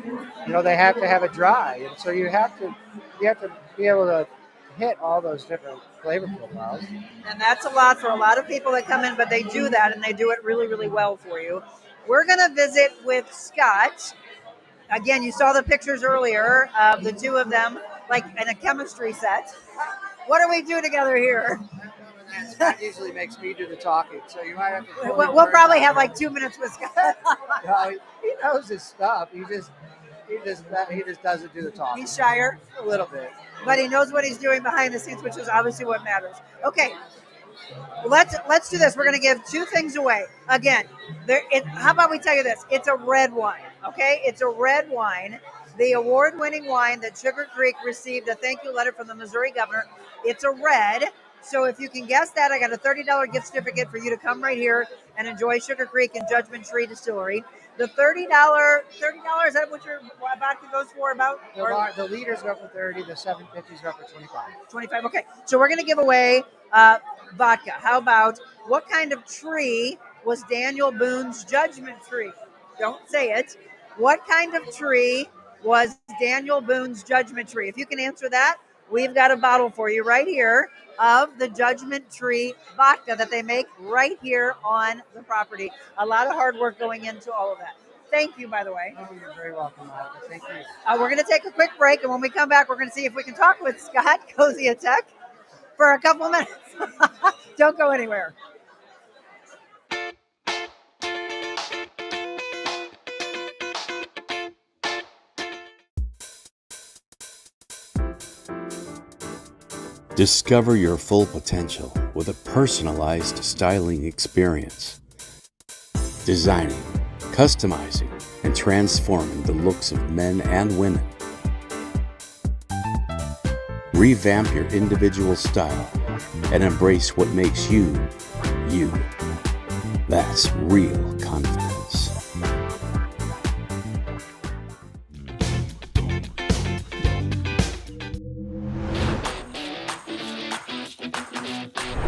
S8: You know, they have to have it dry, and so you have to be able to hit all those different flavor profiles.
S1: And that's a lot for a lot of people that come in, but they do that and they do it really, really well for you. We're going to visit with Scott. Again, you saw the pictures earlier of the two of them, like in a chemistry set. What do we do together here?
S8: Scott usually makes me do the talking, so you might have to.
S1: We'll probably have like 2 minutes with Scott.
S8: No, he knows his stuff. He just doesn't do the talking.
S1: He's shyer
S8: a little bit,
S1: but he knows what he's doing behind the scenes, which is obviously what matters. Okay, let's do this. We're going to give two things away. Again, how about we tell you this? It's a red wine. Okay, it's a red wine. The award-winning wine that Sugar Creek received a thank you letter from the Missouri governor. It's a red. So if you can guess that, I got a $30 gift certificate for you to come right here and enjoy Sugar Creek and Judgment Tree Distillery. The $30, is that what your vodka goes for about?
S8: The liters go for 30, the 750s go for 25.
S1: 25, okay. So we're going to give away vodka. How about what kind of tree was Daniel Boone's Judgment Tree? Don't say it. What kind of tree was Daniel Boone's Judgment Tree? If you can answer that, we've got a bottle for you right here of the Judgment Tree vodka that they make right here on the property. A lot of hard work going into all of that. Thank you, by the way.
S8: Oh, you're very welcome, Monica. Thank you.
S1: We're going to take a quick break, and when we come back, we're going to see if we can talk with Scott Koziatek for a couple minutes. Don't go anywhere.
S9: Discover your full potential with a personalized styling experience. Designing, customizing, and transforming the looks of men and women. Revamp your individual style and embrace what makes you, you. That's real confidence.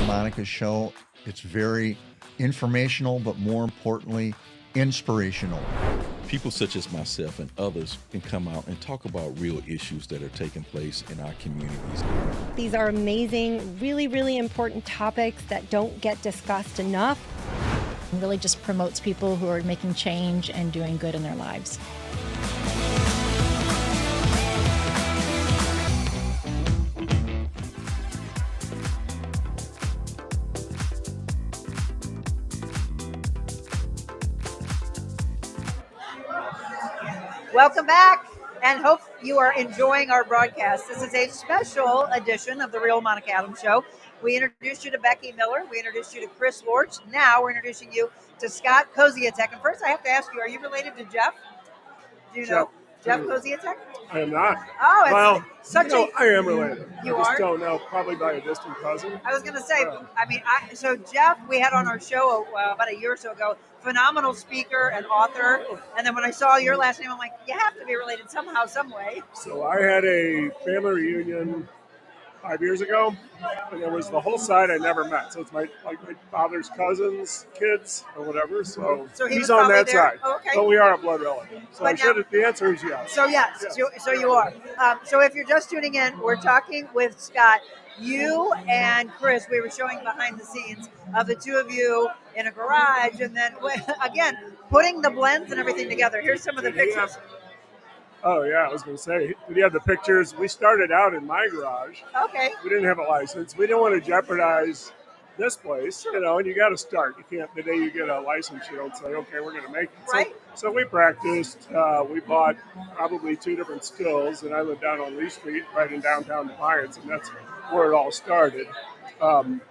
S10: Monica's show. It's very informational, but more importantly, inspirational.
S11: People such as myself and others can come out and talk about real issues that are taking place in our communities.
S3: These are amazing, really, really important topics that don't get discussed enough.
S7: It really just promotes people who are making change and doing good in their lives.
S1: Welcome back, and hope you are enjoying our broadcast. This is a special edition of the Real Monica Adams Show. We introduced you to Becky Miller. We introduced you to Chris Lorch. Now we're introducing you to Scott Koziatek. And first I have to ask you, are you related to Jeff? Do you know Jeff Koziatek?
S12: I am not.
S1: Oh, it's
S12: I am related.
S1: You
S12: I just
S1: are?
S12: don't know, probably by a distant cousin.
S1: I was going to say, so Jeff, we had on our show about a year or so ago, phenomenal speaker and author. And then when I saw your last name, I'm like, you have to be related somehow, some way.
S12: So I had a family reunion 5 years ago, and there was the whole side I never met. So it's my father's cousins, kids, or whatever. So he's on that side.
S1: Oh, okay.
S12: But we are a blood relative. So the answer is yes.
S1: So yes, so you are. So if you're just tuning in, we're talking with Scott. You and Chris, we were showing behind the scenes of the two of you in a garage, and then again putting the blends and everything together. Here's some of the pictures.
S12: Oh yeah, I was going to say, did you have the pictures? We started out in my garage.
S1: Okay.
S12: We didn't have a license. We didn't want to jeopardize this place, and you got to start. You can't, the day you get a license, you don't say, okay, we're going to make it.
S1: Right.
S12: So we practiced. We bought probably 2 different stills, and I live down on Lee Street, right in downtown Defiance, and that's where it all started.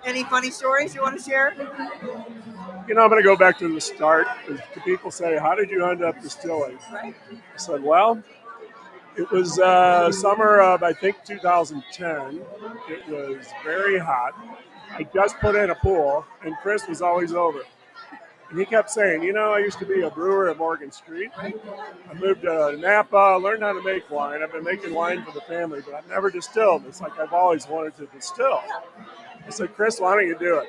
S1: Any funny stories you want to share?
S12: I'm going to go back to the start. People say, how did you end up distilling?
S1: Right.
S12: I said, well, it was summer of, I think, 2010. It was very hot. I just put in a pool, and Chris was always over. And he kept saying, I used to be a brewer at Morgan Street. I moved to Napa, learned how to make wine. I've been making wine for the family, but I've never distilled. It's like I've always wanted to distill. I said, Chris, why don't you do it?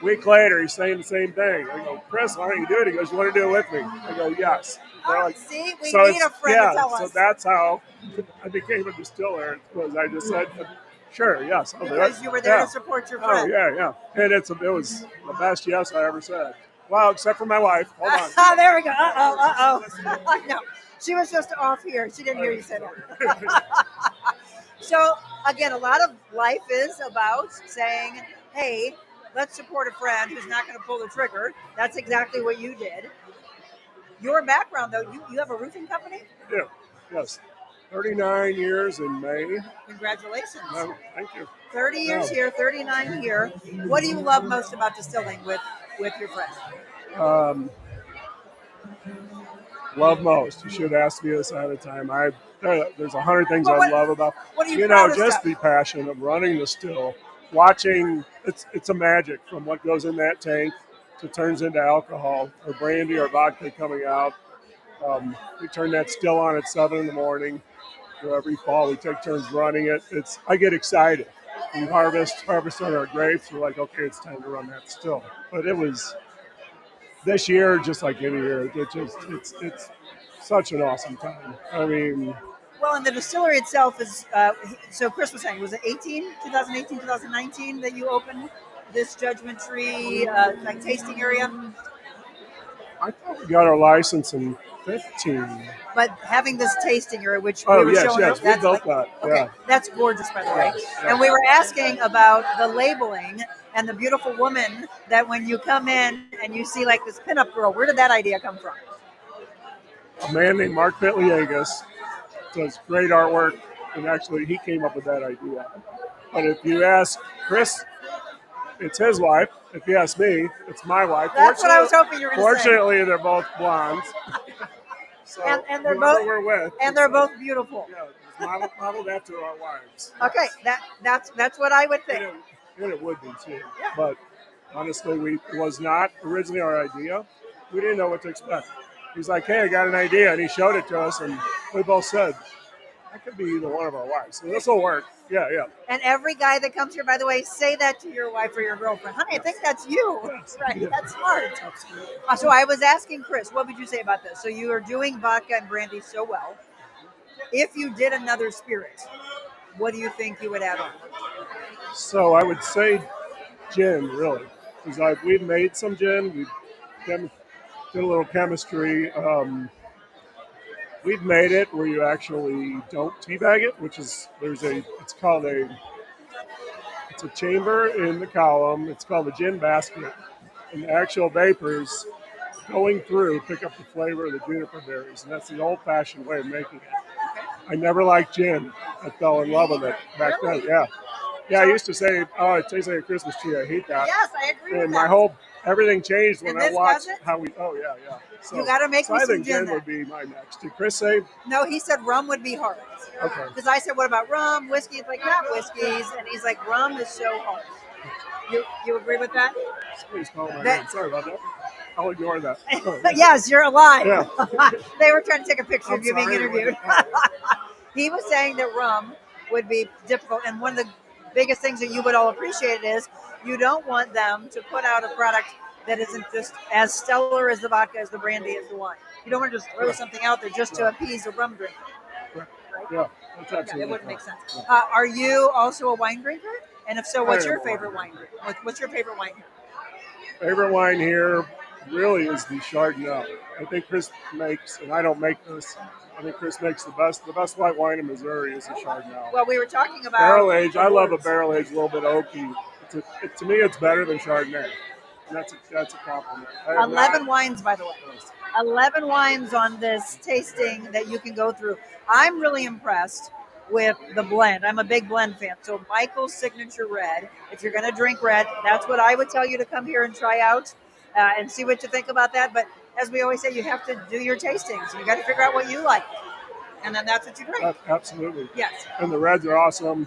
S12: A week later, he's saying the same thing. I go, Chris, why don't you do it? He goes, you want to do it with me? I go, yes. Like,
S1: see, we need a friend to tell us.
S12: So that's how I became a distiller. Was I just said, sure, yes, I'll do it.
S1: Because you were there to support your friend.
S12: Oh, yeah. And it was the best yes I ever said. Well, except for my wife. Hold on.
S1: There we go. Uh-oh. No, she was just off here. She didn't hear you say that. So, again, a lot of life is about saying, hey, let's support a friend who's not going to pull the trigger. That's exactly what you did. Your background, though, you have a roofing company?
S12: Yeah, yes. 39 years in May.
S1: Congratulations.
S12: Thank you.
S1: 30 years here, 39 here. What do you love most about distilling with your friend?
S12: Love most. You should ask me this ahead of time. There's 100 things I love about.
S1: What are you proudest
S12: just
S1: of?
S12: the passion of running the still, watching. It's a magic from what goes in that tank to turns into alcohol or brandy or vodka coming out. We turn that still on at 7 in the morning. So every fall we take turns running it. I get excited. We harvest on our grapes. We're like, okay, it's time to run that still. But it was this year, just like any year, it's such an awesome time. I mean,
S1: well, and the distillery itself is so Chris was saying, was it 2018, 2019 that you opened this Judgment Tree tasting area?
S12: I thought we got our license in 15.
S1: But having this tasting area, which we were showing,
S12: yes, we built that.
S1: Okay,
S12: Yeah.
S1: That's gorgeous, by the way. And we were asking about the labeling and the beautiful woman that when you come in and you see like this pinup girl, where did that idea come from?
S12: A man named Mark Pitliegas does great artwork, and actually he came up with that idea. But if you ask Chris, it's his wife. If you ask me, it's my wife.
S1: That's what I was hoping you were going to say.
S12: Fortunately, they're both blondes. So
S1: and they're both
S12: we're with.
S1: And they're both beautiful.
S12: Yeah, it's modeled after our wives.
S1: Okay, that's what I would think.
S12: And it would be too. Yeah. But honestly, it was not originally our idea. We didn't know what to expect. He's like, hey, I got an idea. And he showed it to us, and we both said, that could be either one of our wives. So this will work. Yeah.
S1: And every guy that comes here, by the way, say that to your wife or your girlfriend. Honey, I think that's you.
S12: Yes.
S1: Right,
S12: Yeah.
S1: that's smart. So I was asking Chris, what would you say about this? So you are doing vodka and brandy so well. If you did another spirit, what do you think you would add on?
S12: So I would say gin, really. Because we've made some gin. We did a little chemistry. We've made it where you actually don't teabag it, which is it's a chamber in the column. It's called a gin basket. And the actual vapors going through pick up the flavor of the juniper berries. And that's the old-fashioned way of making it. I never liked gin. I fell in love with it back then. Yeah, I used to say, oh, it tastes like a Christmas tree. I hate that.
S1: Yes, I agree with
S12: And
S1: that.
S12: everything changed when
S1: And
S12: I
S1: this
S12: watched
S1: does it?
S12: how we, yeah. So,
S1: You gotta make me
S12: I
S1: some
S12: think
S1: gin
S12: gin would
S1: then.
S12: be my next. Did Chris say?
S1: No, he said rum would be hard.
S12: Okay.
S1: Because I said, what about rum, whiskey? It's like, not whiskeys. And he's like, rum is so hard. You agree with that?
S12: Please call my name. Sorry about that. I'll ignore that.
S1: Yes, you're alive.
S12: Yeah.
S1: They were trying to take a picture
S12: I'm
S1: of you being
S12: sorry.
S1: interviewed. He was saying that rum would be difficult. And one of the biggest things that you would all appreciate is you don't want them to put out a product that isn't just as stellar as the vodka, as the brandy, as the wine. You don't want to just throw something out there just to appease a rum drinker. Right?
S12: Yeah, that's absolutely
S1: It wouldn't make
S12: right.
S1: sense. Are you also a wine drinker? And if so, what's your favorite wine drink? What's your favorite wine here?
S12: Favorite wine here really is the Chardonnay. I think Chris makes, and I don't make this, I think Chris makes the best white wine in Missouri is the Chardonnay.
S1: Well, we were talking about
S12: Barrel aged. I love a barrel aged, a little bit oaky. To me, it's better than Chardonnay. And that's a compliment.
S1: 11 wines, by the way. 11 wines on this tasting that you can go through. I'm really impressed with the blend. I'm a big blend fan. So Michael's Signature Red, if you're going to drink red, that's what I would tell you to come here and try out and see what you think about that. But as we always say, you have to do your tastings. You got to figure out what you like. And then that's what you drink.
S12: Absolutely.
S1: Yes.
S12: And the reds are awesome.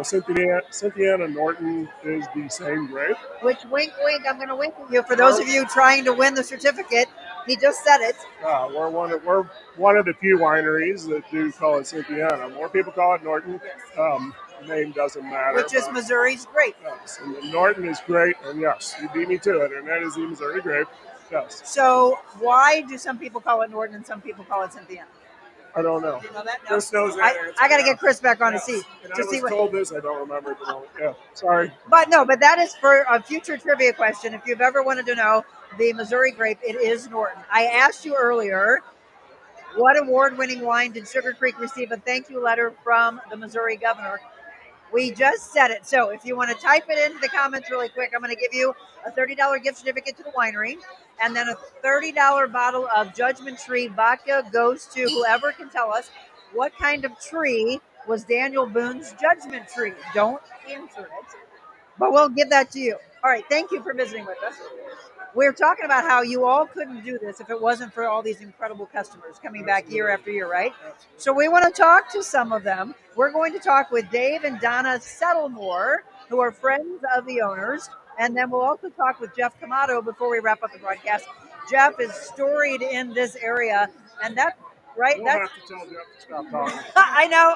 S12: Cynthia and Norton is the same grape.
S1: Which, wink, wink, I'm going to wink at you. For those of you trying to win the certificate, he just said it.
S12: We're one of the few wineries that do call it Cynthia. More people call it Norton. Name doesn't matter.
S1: Which is Missouri's grape.
S12: Yes, and the Norton is great, and yes, you beat me to it, and that is the Missouri grape. Yes.
S1: So why do some people call it Norton and some people call it Cynthia?
S12: I don't know.
S1: You know that? No.
S12: Chris knows that.
S1: I got to get Chris back on his seat
S12: And
S1: to
S12: I
S1: see
S12: was
S1: what.
S12: told this. I don't remember at the moment. Yeah, sorry.
S1: But that is for a future trivia question. If you've ever wanted to know the Missouri grape, it is Norton. I asked you earlier, what award-winning wine did Sugar Creek receive a thank you letter from the Missouri governor? We just said it. So if you want to type it into the comments really quick, I'm going to give you a $30 gift certificate to the winery. And then a $30 bottle of Judgment Tree vodka goes to whoever can tell us what kind of tree was Daniel Boone's Judgment Tree. Don't answer it, but we'll give that to you. All right, thank you for visiting with us. We're talking about how you all couldn't do this if it wasn't for all these incredible customers coming back year after year, right? So we want to talk to some of them. We're going to talk with Dave and Donna Settlemore, who are friends of the owners. And then we'll also talk with Jeff Camato before we wrap up the broadcast. Jeff is storied in this area, and that's right.
S12: You'll have to tell Jeff to stop talking.
S1: I know.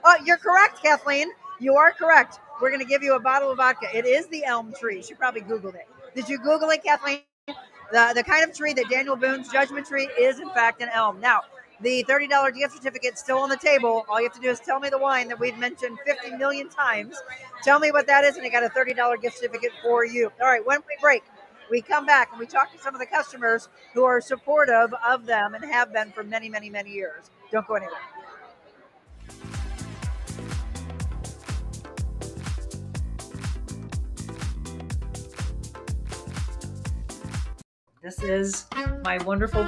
S1: Oh, you're correct, Kathleen. You are correct. We're going to give you a bottle of vodka. It is the elm tree. She probably Googled it. Did you Google it, Kathleen? The kind of tree that Daniel Boone's Judgment Tree is, in fact, an elm. Now, the $30 gift certificate still on the table. All you have to do is tell me the wine that we've mentioned 50 million times. Tell me what that is, and I got a $30 gift certificate for you. All right, when we break, we come back and we talk to some of the customers who are supportive of them and have been for many, many, many years. Don't go anywhere.
S6: This is my wonderful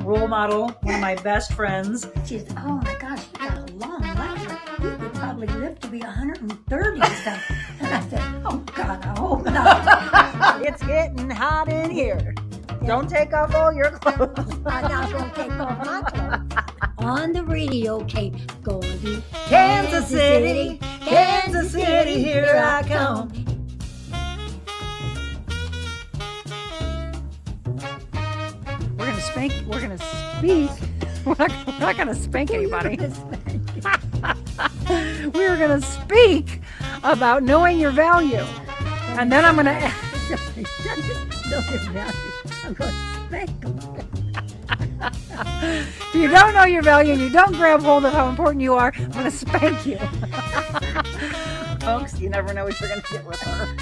S6: role model, one of my best friends.
S13: She's, oh my gosh, you got a long life. You could probably live to be 130 or something. And I said, oh God, I hope not.
S1: It's getting hot in here. Don't take off all your clothes.
S13: I'm not going to take off my clothes. On the radio tape, going to
S1: Kansas City, Kansas City, here I come.
S6: We're gonna speak. We're not gonna spank anybody. We're gonna speak about knowing your value, and then I'm gonna.
S13: know your value. I'm going to spank them.
S6: If you don't know your value and you don't grab hold of how important you are, I'm gonna spank you.
S1: Folks, you never know what you're gonna get with her.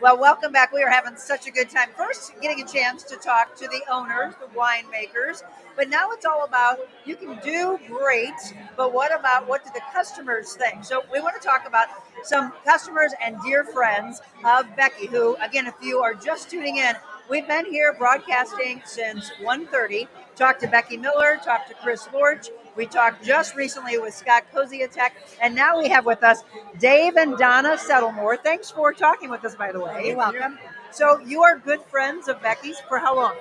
S1: Well, welcome back. We are having such a good time. First, getting a chance to talk to the owners, the winemakers. But now it's all about, you can do great, but what do the customers think? So we want to talk about some customers and dear friends of Becky, who, again, if you are just tuning in, we've been here broadcasting since 1:30. Talked to Becky Miller, talked to Chris Lorch. We talked just recently with Scott Koziatek, and now we have with us Dave and Donna Settlemore. Thanks for talking with us, by the way.
S13: You're welcome.
S1: So you are good friends of Becky's for how long?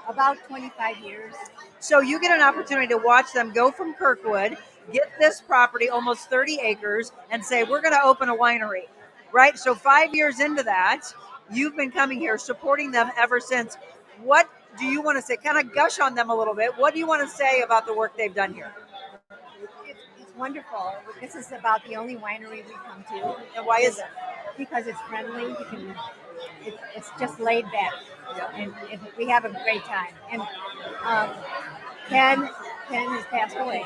S13: About 25 years.
S1: So you get an opportunity to watch them go from Kirkwood get this property, almost 30 acres, and say, we're going to open a winery, right? So 5 years into that, you've been coming here, supporting them ever since. What do you want to say? Kind of gush on them a little bit. What do you want to say about the work they've done here?
S14: It's wonderful. This is about the only winery we come to.
S1: And why is it?
S14: Because it's friendly. It's just laid back, and we have a great time. And Ken has passed away,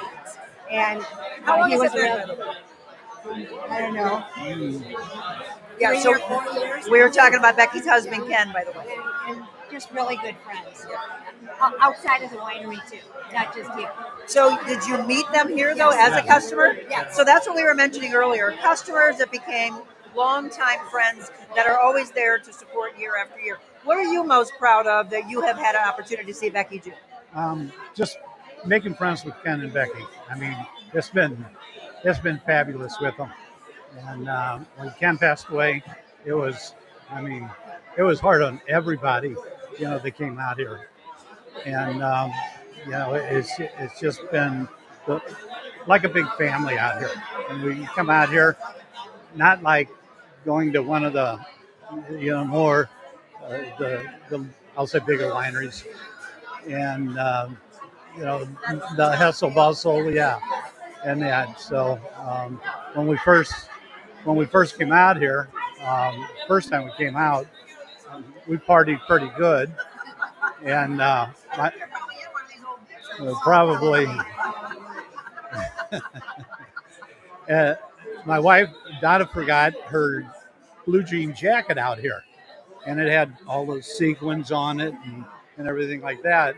S14: and
S1: How long
S14: he was
S1: has it been?
S14: I don't know.
S1: Yeah,
S14: 3
S1: so
S14: or 4 years.
S1: we were talking about Becky's husband, Ken, by the way.
S14: And just really good friends. Outside of the winery too, not just here.
S1: So did you meet them here, though, as a customer?
S14: Yes.
S1: So that's what we were mentioning earlier. Customers that became longtime friends that are always there to support year after year. What are you most proud of that you have had an opportunity to see Becky do?
S15: Just making friends with Ken and Becky. I mean, it's been fabulous with them. And when Ken passed away, it was hard on everybody, that came out here. And it's just been like a big family out here. And we come out here, not like going to one of the more the I'll say bigger wineries, and the hustle bustle, and that. So when we first came out here, first time we came out, we partied pretty good, and probably my wife Donna forgot her blue jean jacket out here, and it had all those sequins on it and everything like that.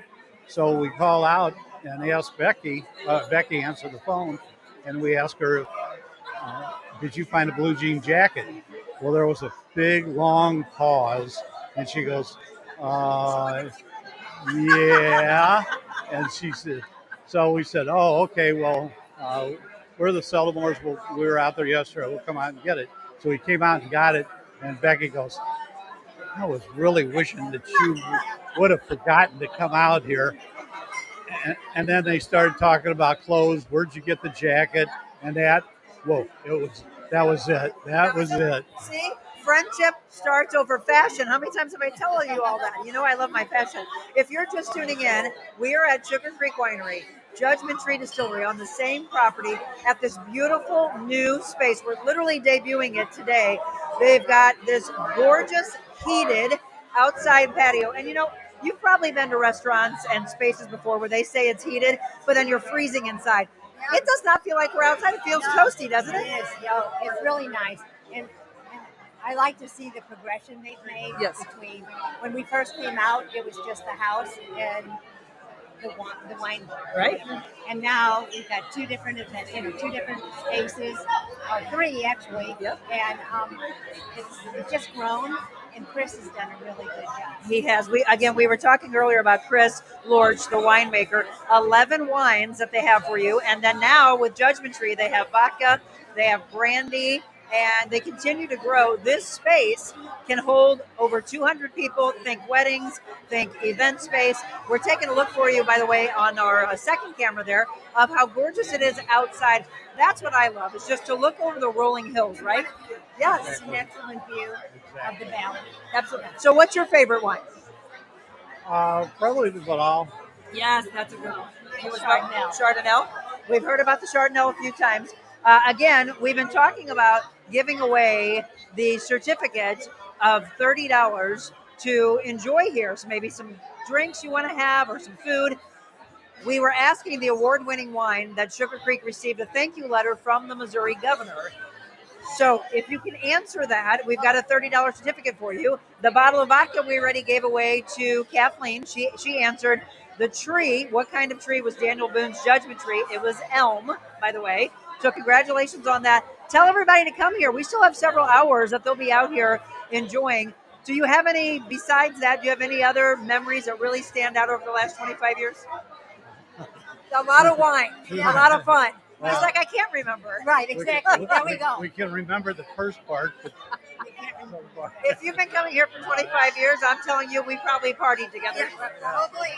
S15: So we call out and ask Becky. Becky answered the phone, and we asked her, did you find a blue jean jacket? Well, there was a big, long pause, and she goes, yeah. And she said, so we said, oh, okay, well, we're the Seldamores. We were out there yesterday. We'll come out and get it. So we came out and got it, and Becky goes, I was really wishing that you would have forgotten to come out here. And then they started talking about clothes. Where'd you get the jacket? And that, whoa, that was it.
S1: See, friendship starts over fashion. How many times have I told you all that? I love my fashion. If you're just tuning in, we are at Sugar Creek Winery, Judgment Tree Distillery, on the same property at this beautiful new space. We're literally debuting it today. They've got this gorgeous heated outside patio. And you've probably been to restaurants and spaces before where they say it's heated, but then you're freezing inside. It does not feel like we're outside. It feels toasty, doesn't it?
S14: It is. It's really nice. And I like to see the progression they've made between when we first came out, it was just the house and the wine bar.
S1: Right.
S14: And now we've got two different events, two different spaces, or three actually.
S1: Yep.
S14: And it's just grown. And Chris has done a really good job.
S1: He has. We were talking earlier about Chris Lorch, the winemaker. 11 wines that they have for you, and then now with Judgment Tree, they have vodka, they have brandy, and they continue to grow. This space can hold over 200 people. Think weddings, think event space. We're taking a look for you, by the way, on our second camera there, of how gorgeous it is outside. That's what I love, is just to look over the rolling hills, right? Yes.
S14: It's an excellent view of the valley.
S1: Absolutely. So what's your favorite wine?
S15: Probably the Vidal.
S1: Yes, that's a good one.
S14: Chardonnay.
S1: Chardonnay. We've heard about the Chardonnay a few times. Again, we've been talking about giving away the certificate of $30 to enjoy here. So maybe some drinks you want to have or some food. We were asking the award-winning wine that Sugar Creek received a thank you letter from the Missouri governor. So if you can answer that, we've got a $30 certificate for you. The bottle of vodka we already gave away to Kathleen. She answered. The tree, what kind of tree was Daniel Boone's Judgment Tree? It was elm, by the way. So congratulations on that. Tell everybody to come here. We still have several hours that they'll be out here enjoying. Do you have any, besides that, do you have any other memories that really stand out over the last 25 years? A lot of wine, a lot of fun. He's like, I can't remember.
S14: Right, exactly. There we go.
S15: We can remember the first part. But
S1: if you've been coming here for 25 years, I'm telling you, we probably partied together.
S14: Probably.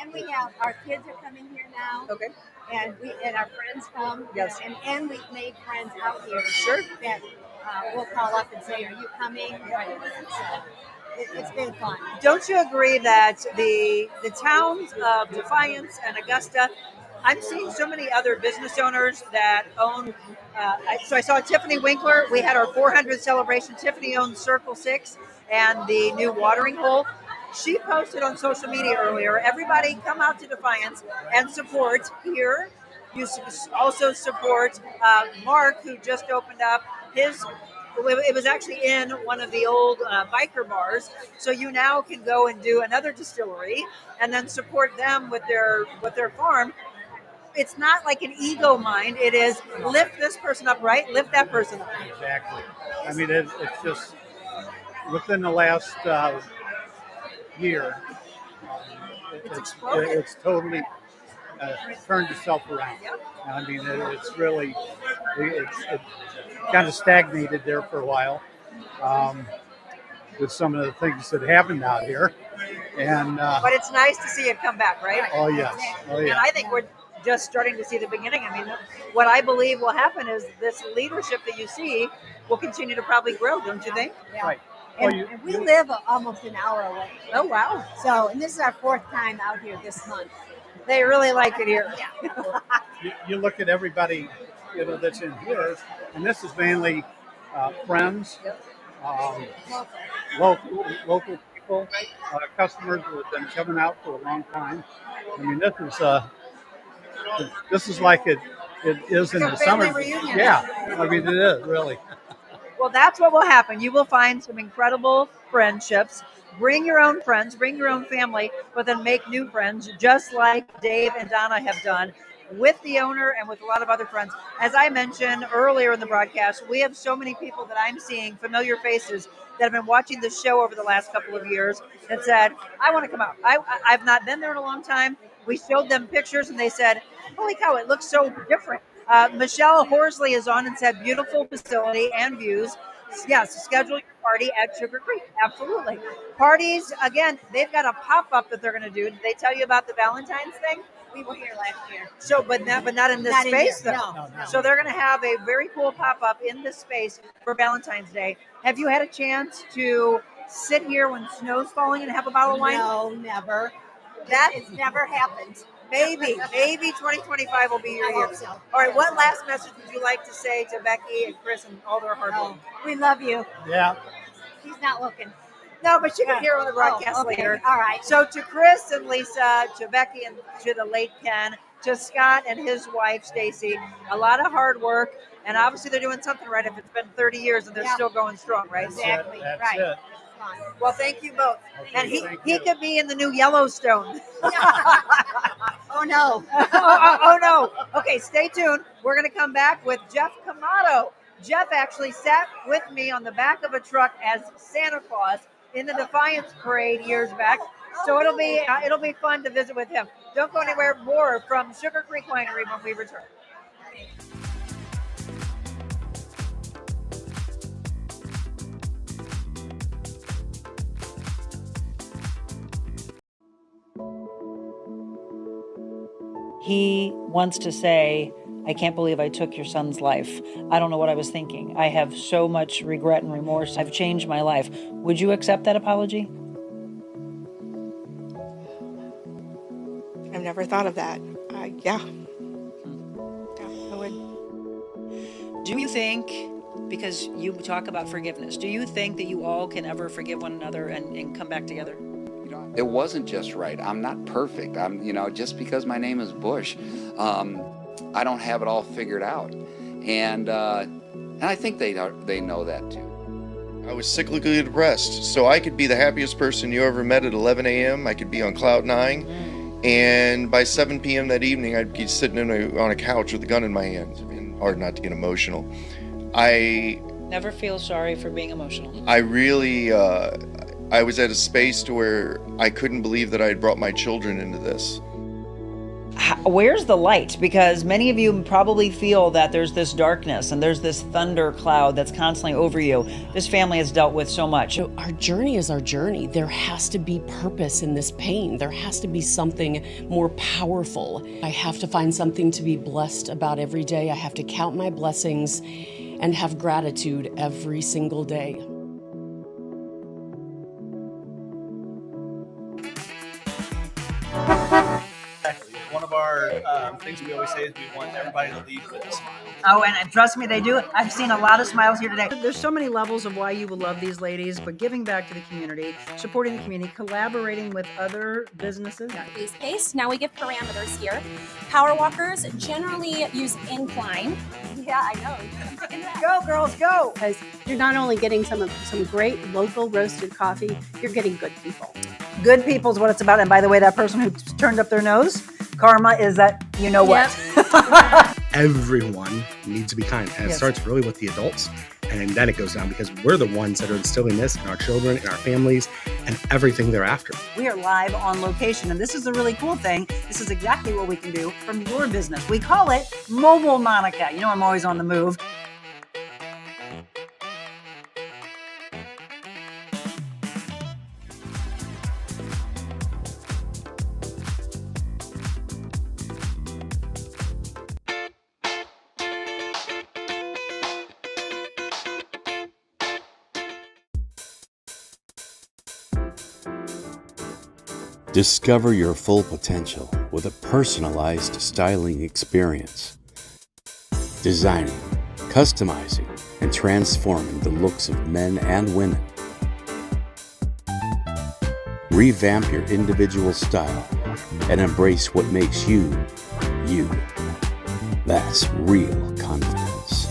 S14: And we have, our kids are coming here now.
S1: Okay.
S14: and our friends come.
S1: Yes.
S14: And we've made friends out here.
S1: Sure.
S14: That will call up and say, "Are you coming?" So it's been fun.
S1: Don't you agree that the towns of Defiance and Augusta, I'm seeing so many other business owners that own. So I saw Tiffany Winkler. We had our 400th celebration. Tiffany owns Circle 6 and the new watering hole. She posted on social media earlier, everybody come out to Defiance and support here. You also support Mark, who just opened up his. It was actually in one of the old biker bars, so you now can go and do another distillery and then support them with their farm. It's not like an ego mind. It is lift this person up, right? Lift that person up.
S15: Exactly. I mean, it's just within the last year, it's totally turned itself around. I mean, it's really, it kind of stagnated there for a while with some of the things that happened out here. And
S1: but it's nice to see it come back, right?
S15: Oh, yes. Oh, yeah.
S1: And I think we're just starting to see the beginning. I mean, what I believe will happen is this leadership that you see will continue to probably grow, don't you think?
S14: Yeah.
S15: Right.
S14: And we live almost an hour away.
S1: Oh, wow.
S14: So, and this is our 4th time out here this month.
S1: They really like it here.
S15: You look at everybody, that's in here, and this is mainly friends, local people, customers who have been coming out for a long time. I mean, this is like it is in
S1: Like a
S15: the summer.
S1: family reunion.
S15: Yeah, I mean, it is really.
S1: Well, that's what will happen. You will find some incredible friendships. Bring your own friends, bring your own family, but then make new friends, just like Dave and Donna have done with the owner and with a lot of other friends. As I mentioned earlier in the broadcast, we have so many people that I'm seeing, familiar faces, that have been watching the show over the last couple of years that said, I want to come out. I've not been there in a long time. We showed them pictures and they said, holy cow, it looks so different. Michelle Horsley is on and said, beautiful facility and views. Yes, schedule your party at Sugar Creek. Absolutely. Parties, again, they've got a pop-up that they're going to do. Did they tell you about the Valentine's thing?
S14: We were here last year.
S1: So, but not in this
S14: Not in
S1: space,
S14: here,
S1: though.
S14: no.
S1: So they're going to have a very cool pop-up in this space for Valentine's Day. Have you had a chance to sit here when snow's falling and have a bottle of wine?
S14: No, never. It's never happened.
S1: Maybe 2025 will be your
S14: I
S1: year.
S14: hope so.
S1: All right, what last message would you like to say to Becky and Chris and all their hard work?
S14: We love you.
S15: Yeah.
S14: He's not looking.
S1: No, but you can hear on the broadcast
S14: okay.
S1: later.
S14: All right.
S1: So to Chris and Lisa, to Becky and to the late Ken, to Scott and his wife Stacy, a lot of hard work, and obviously they're doing something right if it's been 30 years and they're still going strong, right?
S14: Exactly.
S15: That's
S14: right.
S15: it.
S1: Well, thank you both.
S15: Okay,
S1: And he
S15: thank you.
S1: could be in the new Yellowstone.
S14: Oh no.
S1: oh no. Okay, stay tuned. We're going to come back with Jeff Camato. Jeff actually sat with me on the back of a truck as Santa Claus in the Defiance Parade years back. So it'll be fun to visit with him. Don't go anywhere. More from Sugar Creek Winery when we return.
S16: He wants to say, I can't believe I took your son's life. I don't know what I was thinking. I have so much regret and remorse. I've changed my life. Would you accept that apology?
S17: I've never thought of that. Yeah. I would.
S16: Do you think, because you talk about forgiveness, do you think that you all can ever forgive one another and come back together?
S18: It wasn't just right. I'm not perfect. Just because my name is Bush, I don't have it all figured out. And I think they know that too.
S19: I was cyclically depressed, so I could be the happiest person you ever met at 11 a.m. I could be on cloud 9, and by 7 p.m. that evening, I'd be sitting on a couch with a gun in my hand. Hard not to get emotional. I
S16: Never feel sorry for being emotional.
S19: really, I was at a space to where I couldn't believe that I had brought my children into this.
S16: Where's the light? Because many of you probably feel that there's this darkness and there's this thunder cloud that's constantly over you. This family has dealt with so much.
S20: Our journey is our journey. There has to be purpose in this pain. There has to be something more powerful. I have to find something to be blessed about every day. I have to count my blessings and have gratitude every single day.
S5: One of our things we always say is we want everybody to leave with a smile.
S1: Oh, and trust me, they do. I've seen a lot of smiles here today. There's so many levels of why you will love these ladies, but giving back to the community, supporting the community, collaborating with other businesses.
S21: Base pace. Now we give parameters here. Power walkers generally use incline. Yeah, I know.
S1: Go, girls, go!
S22: Because you're not only getting some great local roasted coffee, you're getting good people.
S1: Good people is what it's about. And by the way, that person who turned up their nose, karma is that you know what.
S23: Everyone needs to be kind. And it starts really with the adults. And then it goes down because we're the ones that are instilling this in our children, in our families, and everything thereafter.
S1: We are live on location. And this is the really cool thing. This is exactly what we can do from your business. We call it Mobile Monica. You know, I'm always on the move.
S9: Discover your full potential with a personalized styling experience. Designing, customizing, and transforming the looks of men and women. Revamp your individual style and embrace what makes you, you. That's real confidence.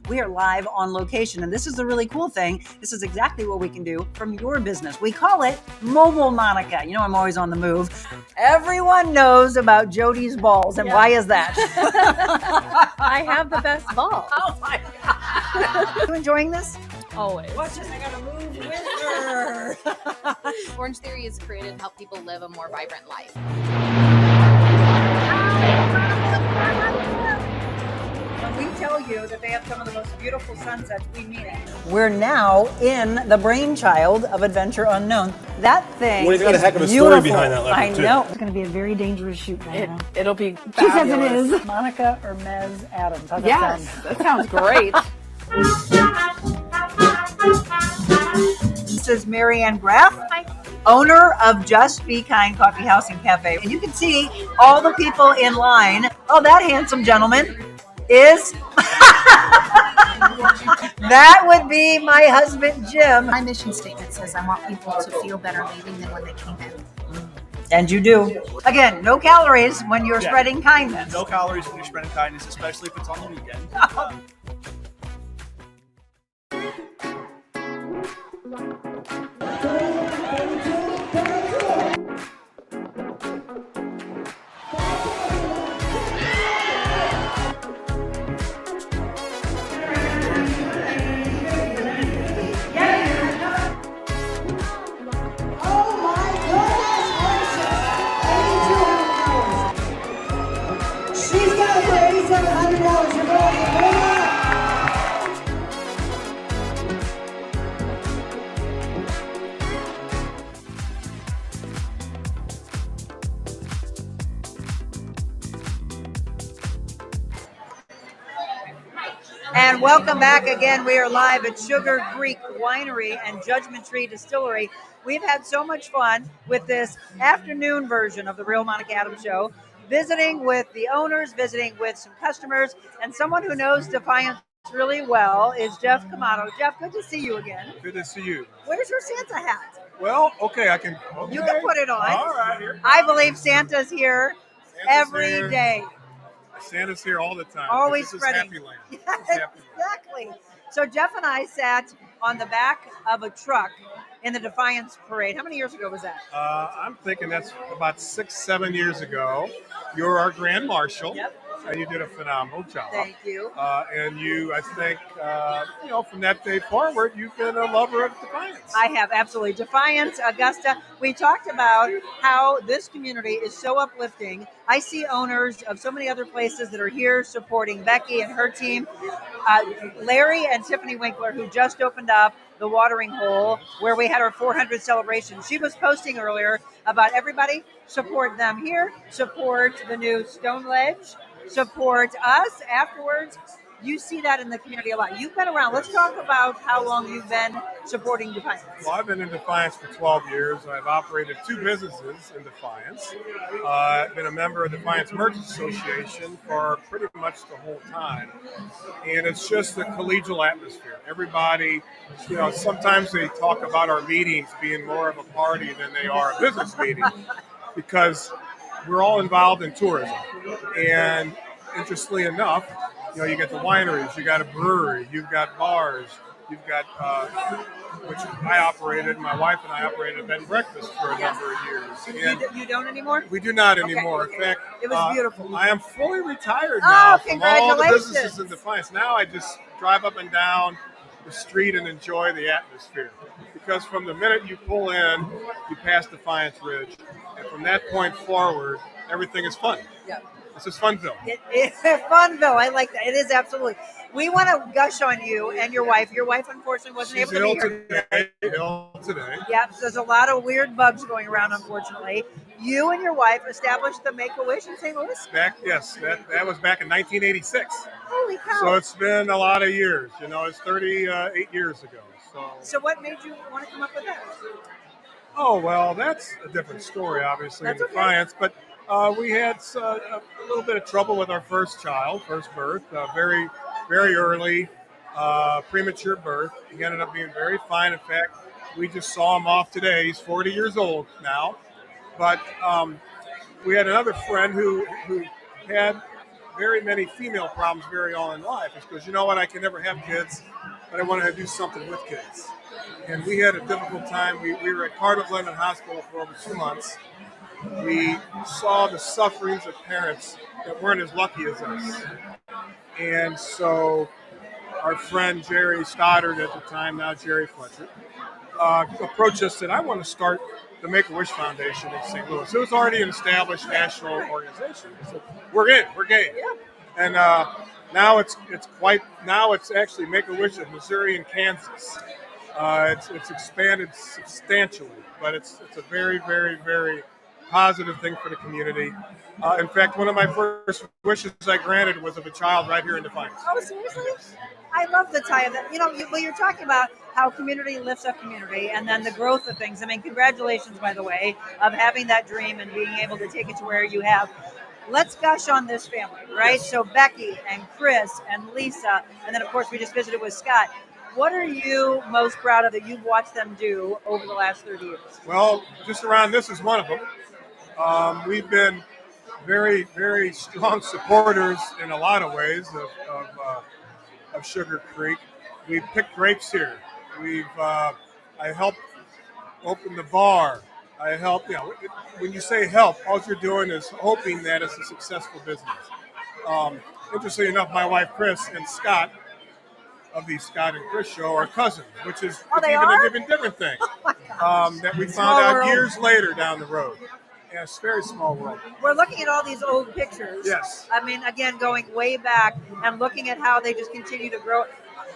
S1: We are live on location, and this is the really cool thing. This is exactly what we can do from your business. We call it Mobile Monica. You know, I'm always on the move. Everyone knows about Jody's balls, and why is that?
S22: I have the best ball.
S1: Oh my God. You enjoying this?
S22: Always.
S1: Watch this, I gotta move with her.
S4: Orange Theory is created to help people live a more vibrant life.
S1: When we tell you that they have some of the most beautiful sunsets, we mean it. We're now in the brainchild of Adventure Unknown. That thing
S24: Well, he's got a heck of a
S1: beautiful.
S24: story behind that leopard,
S1: I
S24: too.
S1: know.
S6: It's going to be a very dangerous shoot.
S22: It'll be
S6: She says it
S22: fabulous.
S6: is. Monica or Mez Adams. How's that
S22: Yes,
S6: sound?
S22: that sounds great.
S1: This is Marianne Graff, owner of Just Be Kind Coffee House and Cafe. And you can see all the people in line. Oh, that handsome gentleman is... That would be my husband, Jim.
S7: My mission statement says I want people to feel better leaving than when they came in.
S1: And you do. Again, no calories when you're spreading kindness.
S5: No calories when you're spreading kindness, especially if it's on the weekend.
S13: She's got it for $8,700. You're going to
S1: And welcome back again. We are live at Sugar Creek Winery and Judgment Tree Distillery. We've had so much fun with this afternoon version of the Real Monica Adams Show, visiting with the owners, visiting with some customers, and someone who knows Defiance really well is Jeff Camato. Jeff, good to see you again.
S12: Good to see you.
S1: Where's your Santa hat?
S12: Well, okay, I can. Okay.
S1: You can put it on.
S12: All right, here.
S1: I believe Santa's here every
S12: here.
S1: day.
S12: Santa's here all the time.
S1: Always
S12: This is
S1: spreading.
S12: Happy Land.
S1: Yes,
S12: This is Happy Land.
S1: exactly. So Jeff and I sat on the back of a truck in the Defiance Parade. How many years ago was that?
S12: I'm thinking that's about 6-7 years ago. You're our Grand Marshal.
S1: Yep.
S12: and you did a phenomenal job.
S1: Thank you.
S12: And you, I think, from that day forward, you've been a lover of Defiance.
S1: I have, absolutely. Defiance, Augusta. We talked about how this community is so uplifting. I see owners of so many other places that are here supporting Becky and her team. Larry and Tiffany Winkler, who just opened up the watering hole where we had our 400 celebration. She was posting earlier about everybody support them here, support the new Stone Ledge, support us afterwards. You see that in the community a lot. You've been around. Let's talk about how long you've been supporting Defiance.
S12: Well, I've been in Defiance for 12 years. I've operated 2 businesses in Defiance. I've been a member of Defiance Merchants Association for pretty much the whole time. And it's just a collegial atmosphere. Everybody, sometimes they talk about our meetings being more of a party than they are a business meeting because we're all involved in tourism. And interestingly enough, you got the wineries, you got a brewery, you've got bars, you've got, which I operated, my wife and I operated a bed and breakfast for a number of years. And
S1: you don't anymore?
S12: We do not anymore.
S1: Okay.
S12: In fact,
S1: it was beautiful.
S12: I am fully retired now from all the
S1: congratulations.
S12: businesses in Defiance. Now I just drive up and down the street and enjoy the atmosphere. Because from the minute you pull in, you pass Defiance Ridge. And from that point forward, everything is fun.
S1: Yeah.
S12: This is Funville.
S1: It's Funville. I like that. It is absolutely. We want to gush on you and your wife. Your wife, unfortunately, wasn't able to be here.
S12: Ill today.
S1: Yep. So there's a lot of weird bugs going around, unfortunately. You and your wife established the Make-A-Wish in St. Louis?
S12: That was back in 1986.
S1: Holy cow.
S12: So it's been a lot of years. It's 38 years ago.
S1: So what made you want to come up with that?
S12: Oh, well, that's a different story, obviously, in Defiance. But we had a little bit of trouble with our first birth, very, very early, premature birth. He ended up being very fine. In fact, we just saw him off today. He's 40 years old now. But we had another friend who had very many female problems very early in life. He goes, you know what, I can never have kids, but I want to do something with kids. And we had a difficult time. We were at Cardinal Glennon Hospital for over 2 months. We saw the sufferings of parents that weren't as lucky as us. And so our friend Jerry Stoddard at the time, now Jerry Fletcher, approached us and said, I want to start the Make-A-Wish Foundation in St. Louis. It was already an established national organization. We said, we're game. Yeah. And now it's actually Make-A-Wish in Missouri and Kansas. It's expanded substantially, but it's a very, very, very positive thing for the community. In fact, one of my first wishes I granted was of a child right here in Defiance.
S1: Oh, seriously? I love the tie of that. You're talking about how community lifts up community and then the growth of things. I mean, congratulations, by the way, of having that dream and being able to take it to where you have. Let's gush on this family, right? Yes. So Becky and Chris and Lisa, and then, of course, we just visited with Scott. What are you most proud of that you've watched them do over the last 30 years?
S12: Well, just around this is one of them. We've been very, very strong supporters in a lot of ways of Sugar Creek. We've picked grapes here. I helped open the bar. I helped, when you say help, all you're doing is hoping that it's a successful business. Interestingly enough, my wife Chris and Scott of the Scott and Chris show are cousins, which is even a different thing that we found out years later down the road. Yeah, it's a very small world.
S1: We're looking at all these old pictures.
S12: Yes.
S1: I mean, again, going way back and looking at how they just continue to grow.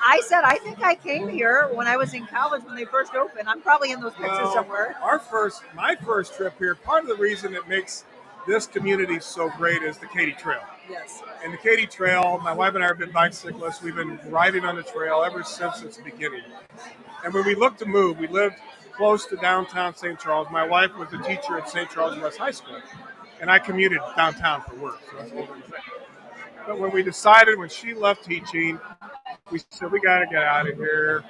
S1: I said, I think I came here when I was in college when they first opened. I'm probably in those pictures somewhere.
S12: My first trip here, part of the reason it makes this community so great is the Katy Trail.
S1: Yes.
S12: And the Katy Trail, my wife and I have been bicyclists. We've been riding on the trail ever since its beginning. And when we looked to move, we lived close to downtown St. Charles. My wife was a teacher at St. Charles West High School, and I commuted downtown for work. So that's what we're saying. But when she left teaching, we said, we got to get out of here.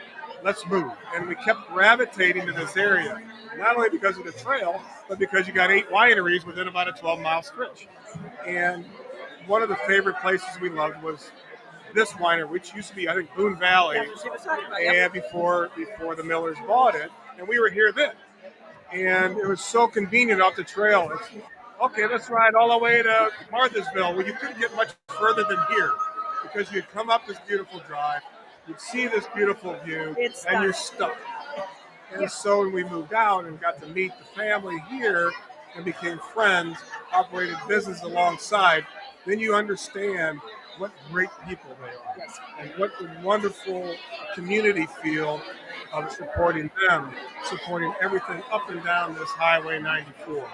S12: Let's move. And we kept gravitating to this area, not only because of the trail, but because you got 8 wineries within about a 12-mile stretch. And one of the favorite places we loved was this winery, which used to be, I think, Boone Valley, and before the Millers bought it. And we were here then. And it was so convenient off the trail. okay, let's ride all the way to Marthasville. Well, you couldn't get much further than here because you'd come up this beautiful drive, you'd see this beautiful view, and you're stuck. And so when we moved out and got to meet the family here and became friends, operated business alongside, then you understand what great people they are and what the wonderful community feel of supporting them, supporting everything up and down this Highway 94.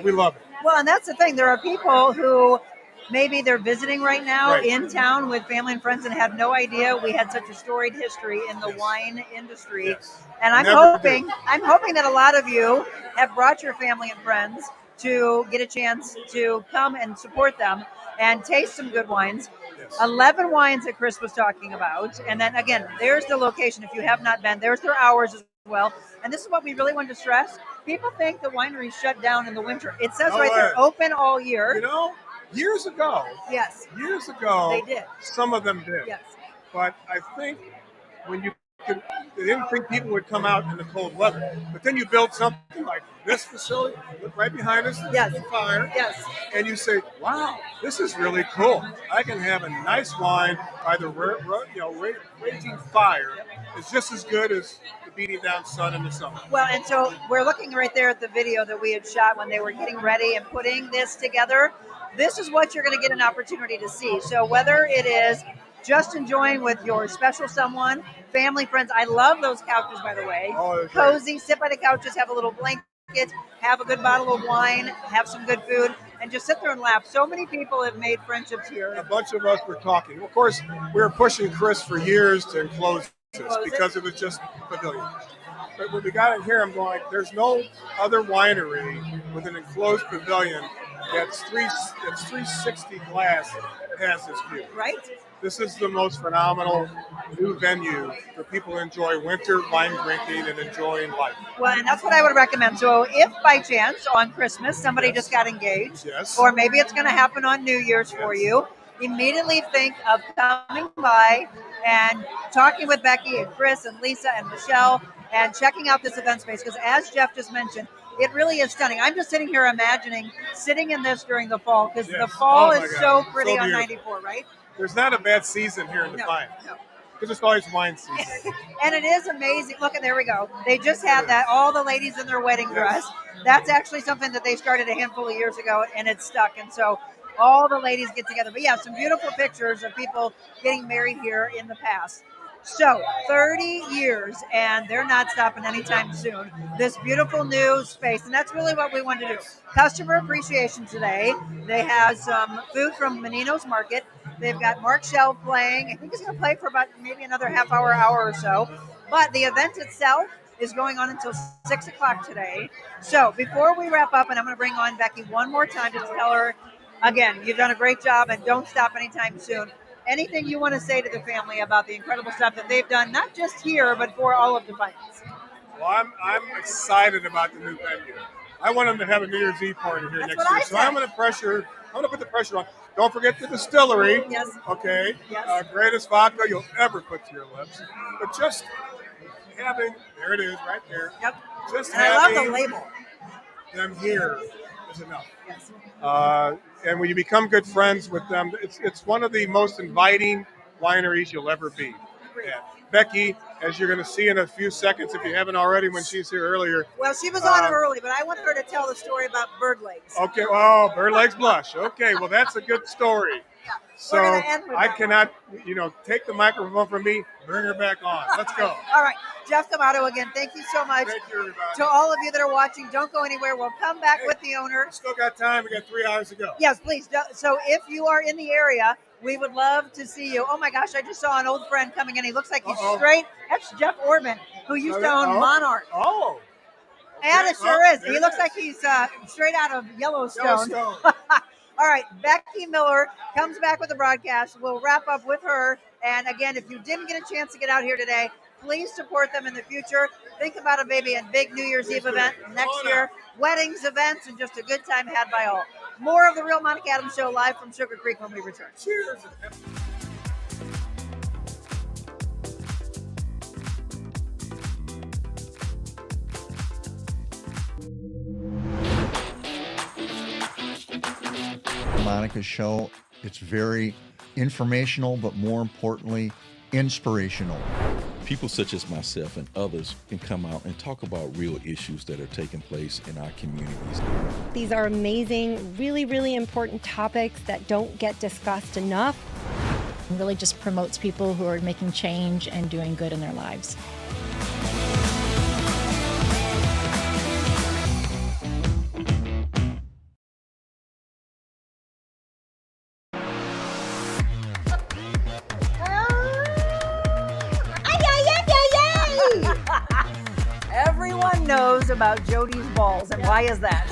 S12: We love it.
S1: Well, and that's the thing. There are people who maybe they're visiting right now in town with family and friends and have no idea we had such a storied history in the wine industry. And I'm hoping that a lot of you have brought your family and friends to get a chance to come and support them and taste some good wines. 11 wines that Chris was talking about. And then again, there's the location. If you have not been, there's their hours as well. And this is what we really wanted to stress. People think the wineries shut down in the winter. It says there, open all year.
S12: You know, years ago,
S1: they did.
S12: Some of them did.
S1: Yes.
S12: But I think when they didn't think people would come out in the cold weather. But then you build something like this facility, look right behind us, the fire.
S1: Yes.
S12: And you say, wow, this is really cool. I can have a nice wine by the raging fire. It's just as good as the beating down sun in the summer.
S1: Well, and so we're looking right there at the video that we had shot when they were getting ready and putting this together. This is what you're going to get an opportunity to see. So whether it is just enjoying with your special someone, family, friends. I love those couches, by the way. Cozy, sit by the couches, have a little blanket, have a good bottle of wine, have some good food, and just sit there and laugh. So many people have made friendships here.
S12: A bunch of us were talking. Of course, we were pushing Chris for years to enclose this because it was just a pavilion. But when we got in here, I'm going, there's no other winery with an enclosed pavilion that's 360 glass that has this view.
S1: Right.
S12: This is the most phenomenal new venue for people to enjoy winter wine drinking and enjoying life.
S1: Well, and that's what I would recommend. So if by chance on Christmas somebody just got engaged, or maybe it's going to happen on New Year's for you, immediately think of coming by and talking with Becky and Chris and Lisa and Michelle and checking out this event space, because as Jeff just mentioned, it really is stunning. I'm just sitting here imagining sitting in this during the fall, because the fall is so pretty on 94, right?
S12: There's not a bad season here in Defiant.
S1: No.
S12: Because it's always wine season.
S1: And it is amazing. Look, there we go. They just had that, all the ladies in their wedding dress. That's actually something that they started a handful of years ago, and it's stuck. And so all the ladies get together. But yeah, some beautiful pictures of people getting married here in the past. So 30 years, and they're not stopping anytime soon. This beautiful new space, and that's really what we want to do. Customer appreciation today. They have some food from Menino's Market. They've got Mark Shell playing. I think he's going to play for about maybe another half hour or so. But the event itself is going on until 6 o'clock today. So before we wrap up, and I'm going to bring on Becky one more time just to tell her, again, you've done a great job, and don't stop anytime soon. Anything you want to say to the family about the incredible stuff that they've done, not just here, but for all of Defiance?
S12: Well, I'm excited about the new venue. I want them to have a New Year's Eve party here next year. So I'm going to put the pressure on. Don't forget the distillery.
S1: Yes.
S12: Okay. Yes. Greatest vodka you'll ever put to your lips. But just having, there it is right there.
S1: Yep.
S12: Just
S1: and I love the label.
S12: Them here is enough.
S1: Yes.
S12: And when you become good friends with them, it's one of the most inviting wineries you'll ever be. Yeah. Becky, as you're going to see in a few seconds, if you haven't already when she's here earlier.
S1: Well, she was on early, but I want her to tell the story about bird legs.
S12: Okay, well, bird legs blush. Okay, well, that's a good story.
S1: Yeah.
S12: So I cannot, take the microphone from me, bring her back on. Let's go.
S1: All right. Jeff D'Amato again, thank you so much.
S12: Thank you, everybody.
S1: To all of you that are watching, don't go anywhere. We'll come back with the owner.
S12: We still got time. We got 3 hours to go.
S1: Yes, please. So if you are in the area, we would love to see you. Oh, my gosh, I just saw an old friend coming in. He looks like he's straight. That's Jeff Orban, who used to own Monarch.
S12: Oh. Okay.
S1: And it sure is. He looks like he's straight out of Yellowstone. All right, Becky Miller comes back with the broadcast. We'll wrap up with her. And again, if you didn't get a chance to get out here today, please support them in the future. Think about a baby and big New Year's Eve event next year. Weddings, events, and just a good time had by all. More of the Real Monica Adams Show live from Sugar Creek when we return.
S12: Cheers.
S2: Monica show. It's very informational, but more importantly, inspirational.
S11: People such as myself and others can come out and talk about real issues that are taking place in our communities.
S3: These are amazing, really, really important topics that don't get discussed enough.
S8: It really just promotes people who are making change and doing good in their lives.
S1: Everyone knows about Jody's balls, and why is that?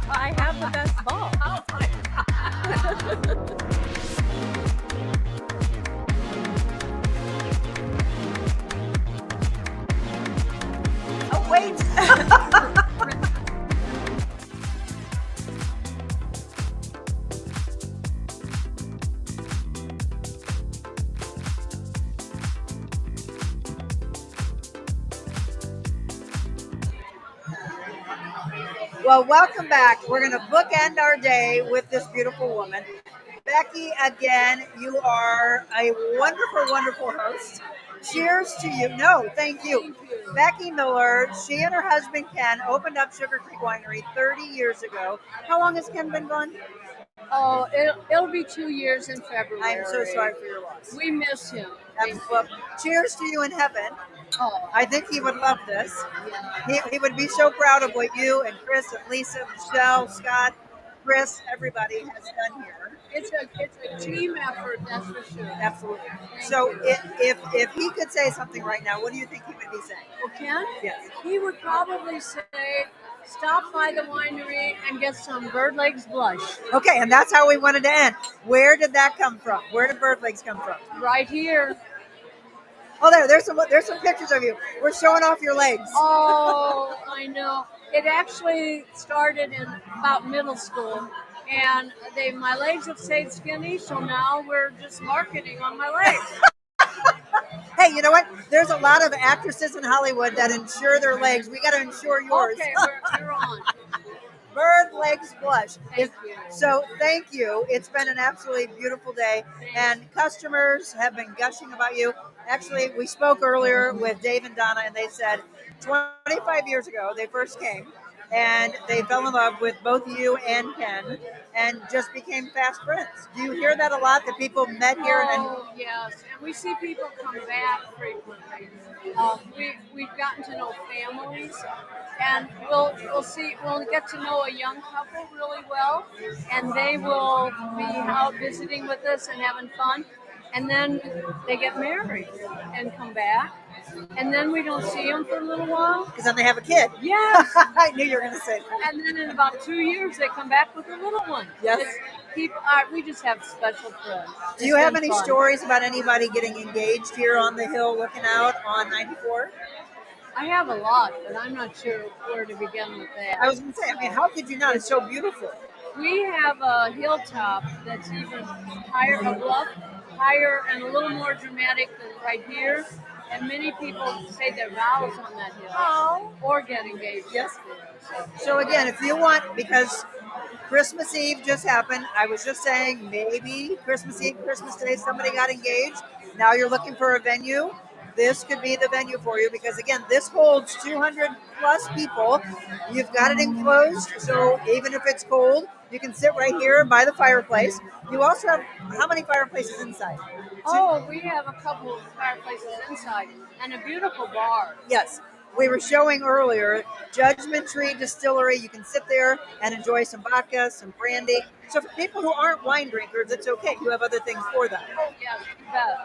S22: I have the best ball.
S1: Oh my God. Oh, wait. Well, welcome back. We're going to bookend our day with this beautiful woman. Becky, again, you are a wonderful, wonderful host. Cheers to you. No, thank you. Becky Miller, she and her husband Ken opened up Sugar Creek Winery 30 years ago. How long has Ken been gone?
S22: Oh, it'll be 2 years in February.
S1: I'm so sorry for your loss.
S22: We miss him.
S1: Well, cheers to you in heaven.
S22: Oh.
S1: I think he would love this. He would be so proud of what you and Chris and Lisa, Michelle, Scott, Chris, everybody has done here.
S22: It's a team effort, that's for sure.
S1: Absolutely. So if he could say something right now, what do you think he would be saying?
S22: Well, Ken?
S1: Yes.
S22: He would probably say, stop by the winery and get some Bird Legs Blush.
S1: Okay, and that's how we wanted to end. Where did that come from? Where did Bird Legs come from?
S22: Right here.
S1: Oh, there's some pictures of you. We're showing off your legs.
S22: Oh, I know. It actually started in about middle school, and my legs have stayed skinny, so now we're just marketing on my legs.
S1: Hey, you know what? There's a lot of actresses in Hollywood that insure their legs. We got to insure yours.
S22: Okay, you're on.
S1: Bird Legs Blush.
S22: Thank you.
S1: So thank you. It's been an absolutely beautiful day, and customers have been gushing about you. Actually, we spoke earlier with Dave and Donna, and they said 25 years ago they first came, and they fell in love with both you and Ken, and just became fast friends. Do you hear that a lot, that people met here?
S22: Oh, yes, and we see people come back frequently. We've gotten to know families, and we'll get to know a young couple really well, and they will be out visiting with us and having fun, and then they get married and come back, and then we don't see them for a little while.
S1: Because then they have a kid.
S22: Yes.
S1: I knew you were going to say that.
S22: And then in about 2 years, they come back with a little one.
S1: Yes.
S22: We just have special friends.
S1: Do you have any stories about anybody getting engaged here on the hill looking out on 94?
S22: I have a lot, but I'm not sure where to begin with that.
S1: I was going to say, how could you not? It's so beautiful.
S22: We have a hilltop that's even higher, a bluff, higher and a little more dramatic than right here. And many people say their vows on that hill or get engaged.
S1: Yes. So again, if you want, because Christmas Eve just happened, I was just saying maybe Christmas Eve, Christmas Day, somebody got engaged. Now you're looking for a venue. This could be the venue for you, because again, this holds 200 plus people. You've got it enclosed, so even if it's cold, you can sit right here by the fireplace. You also have, how many fireplaces inside?
S22: Oh, we have a couple of fireplaces inside and a beautiful bar.
S1: Yes. We were showing earlier Judgment Tree Distillery. You can sit there and enjoy some vodka, some brandy. So for people who aren't wine drinkers, it's okay. You have other things for them.
S22: Oh, yes, you bet.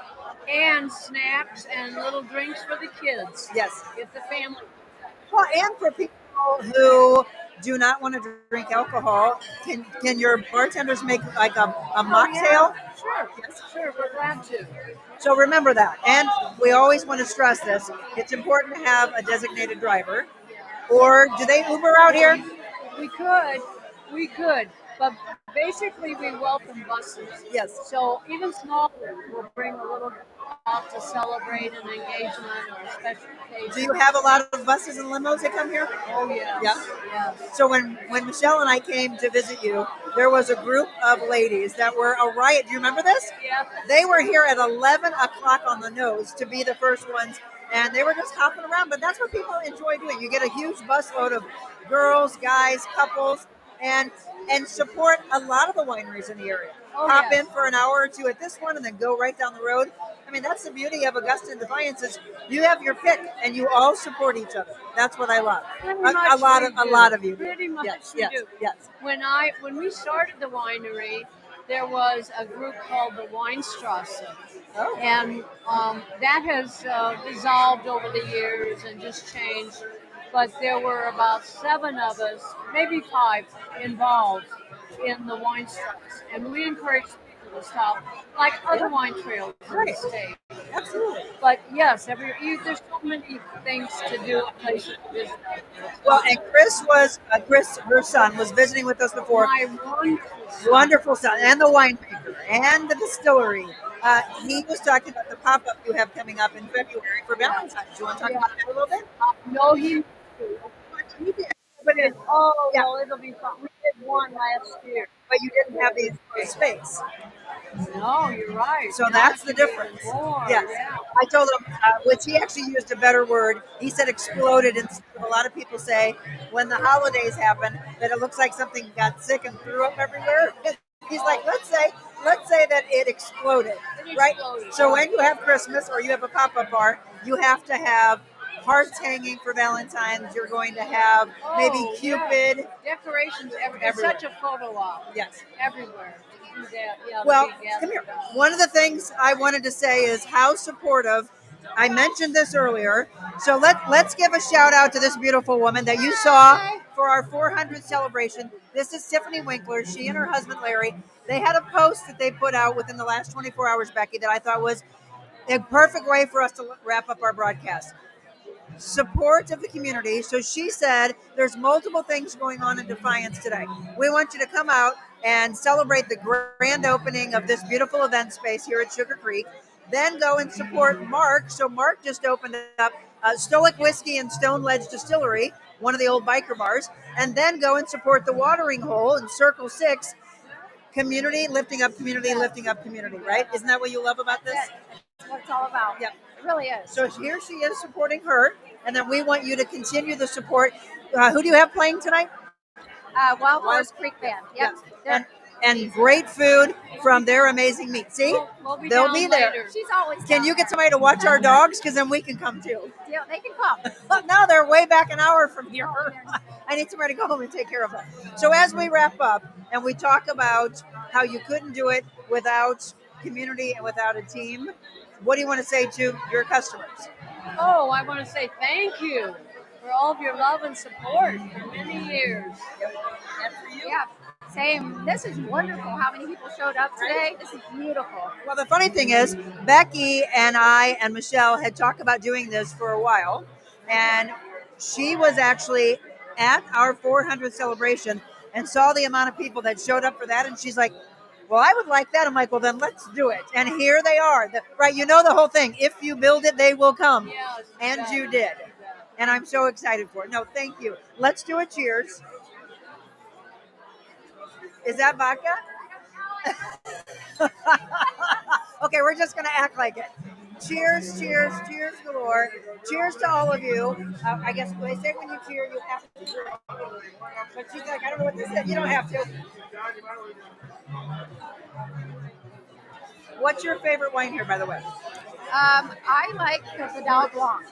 S22: And snacks and little drinks for the kids.
S1: Yes.
S22: If the family.
S1: Well, and for people who do not want to drink alcohol, can your bartenders make like a mocktail?
S22: Yeah. Sure. Yes, sure. We're glad to.
S1: So remember that. And we always want to stress this. It's important to have a designated driver. Or do they Uber out here?
S22: We could. But basically, we welcome buses.
S1: Yes.
S22: So even small ones will bring a little out to celebrate an engagement or a special occasion.
S1: Do you have a lot of buses and limos that come here?
S22: Oh, yes.
S1: Yeah.
S22: Yes.
S1: So when Michelle and I came to visit you, there was a group of ladies that were a riot. Do you remember this?
S22: Yeah.
S1: They were here at 11 o'clock on the nose to be the first ones, and they were just hopping around. But that's what people enjoy doing. You get a huge busload of girls, guys, couples, and support a lot of the wineries in the area.
S22: Oh,
S1: Hop
S22: yes.
S1: in for an hour or two at this one, and then go right down the road. I mean, that's the beauty of Augusta and Defiance is you have your pick, and you all support each other. That's what I love.
S22: Pretty
S1: A
S22: much
S1: lot of you.
S22: Pretty much
S1: Yes,
S22: we
S1: yes,
S22: do.
S1: yes.
S22: When we started the winery, there was a group called the Weinstrasse,
S1: Oh.
S22: and that has dissolved over the years and just changed. But there were about 7 of us, maybe 5, involved in the Weinstrasse, and we encourage people to stop, like other wine trails in the state.
S1: Absolutely.
S22: But yes, there's so many things to do, places to visit.
S1: Well, and Chris, her son, was visiting with us before.
S22: My
S1: Wonderful son, and the winemaker, and the distillery. He was talking about the pop-up you have coming up in February for Valentine's. Do you want to talk about that a little bit?
S22: No, he
S1: did.
S22: No, it'll be fun. We did one last year.
S1: But you didn't have the space.
S22: No, you're right.
S1: So that's the difference. Yes.
S22: Yeah.
S1: I told him, which he actually used a better word. He said exploded instead of a lot of people say when the holidays happen that it looks like something got sick and threw up everywhere. He's like, let's say that it exploded, right? So when you have Christmas or you have a pop-up bar, you have to have hearts hanging for Valentine's. You're going to have maybe Cupid.
S22: Yeah. Decorations everywhere. It's such a photo op.
S1: Yes.
S22: Everywhere. Do that. Yeah,
S1: Well,
S22: the big
S1: come here.
S22: gathering.
S1: One of the things I wanted to say is how supportive. I mentioned this earlier. So let's give a shout out to this beautiful woman that you saw for our 400th celebration. This is Tiffany Winkler. She and her husband Larry. They had a post that they put out within the last 24 hours, Becky, that I thought was a perfect way for us to wrap up our broadcast. Support of the community. So she said there's multiple things going on in Defiance today. We want you to come out and celebrate the grand opening of this beautiful event space here at Sugar Creek. Then go and support Mark. So Mark just opened up Stoic Whiskey and Stone Ledge Distillery, one of the old biker bars. And then go and support the Watering Hole in Circle 6. Community, lifting up community, lifting up community, right? Isn't that what you love about this?
S21: That's what it's all about.
S1: Yep.
S21: It really is.
S1: So here she is supporting her. And then we want you to continue the support. Who do you have playing tonight?
S21: Wild Horse Creek Band. Yep.
S1: Yes. And great food from their amazing meat. See?
S21: We'll be
S1: They'll
S21: down
S1: be there.
S21: later. She's always
S1: Can
S21: down
S1: you get
S21: there.
S1: somebody to watch our dogs? Because then we can come too.
S21: Yeah, they can come.
S1: No, they're way back an hour from here. I need somebody to go home and take care of them. So as we wrap up and we talk about how you couldn't do it without community and without a team, what do you want to say to your customers?
S22: Oh, I want to say thank you for all of your love and support for many years.
S1: And for you?
S21: Yeah. Same. This is wonderful how many people showed up today. This is beautiful.
S1: Well, the funny thing is, Becky and I and Michelle had talked about doing this for a while, and she was actually at our 400th celebration and saw the amount of people that showed up for that, and she's like, well, I would like that. I'm like, well, then let's do it. And here they are. Right, you know the whole thing. If you build it, they will come.
S22: Yes,
S1: and you did. And I'm so excited for it. No, thank you. Let's do a cheers. Is that vodka? Okay, we're just going to act like it. Cheers, cheers, cheers galore. Cheers to all of you. I guess they say when you cheer, you have to drink. But she's like, I don't know what this is. You don't have to. What's your favorite wine here, by the way?
S21: I like the Vidal Blanc.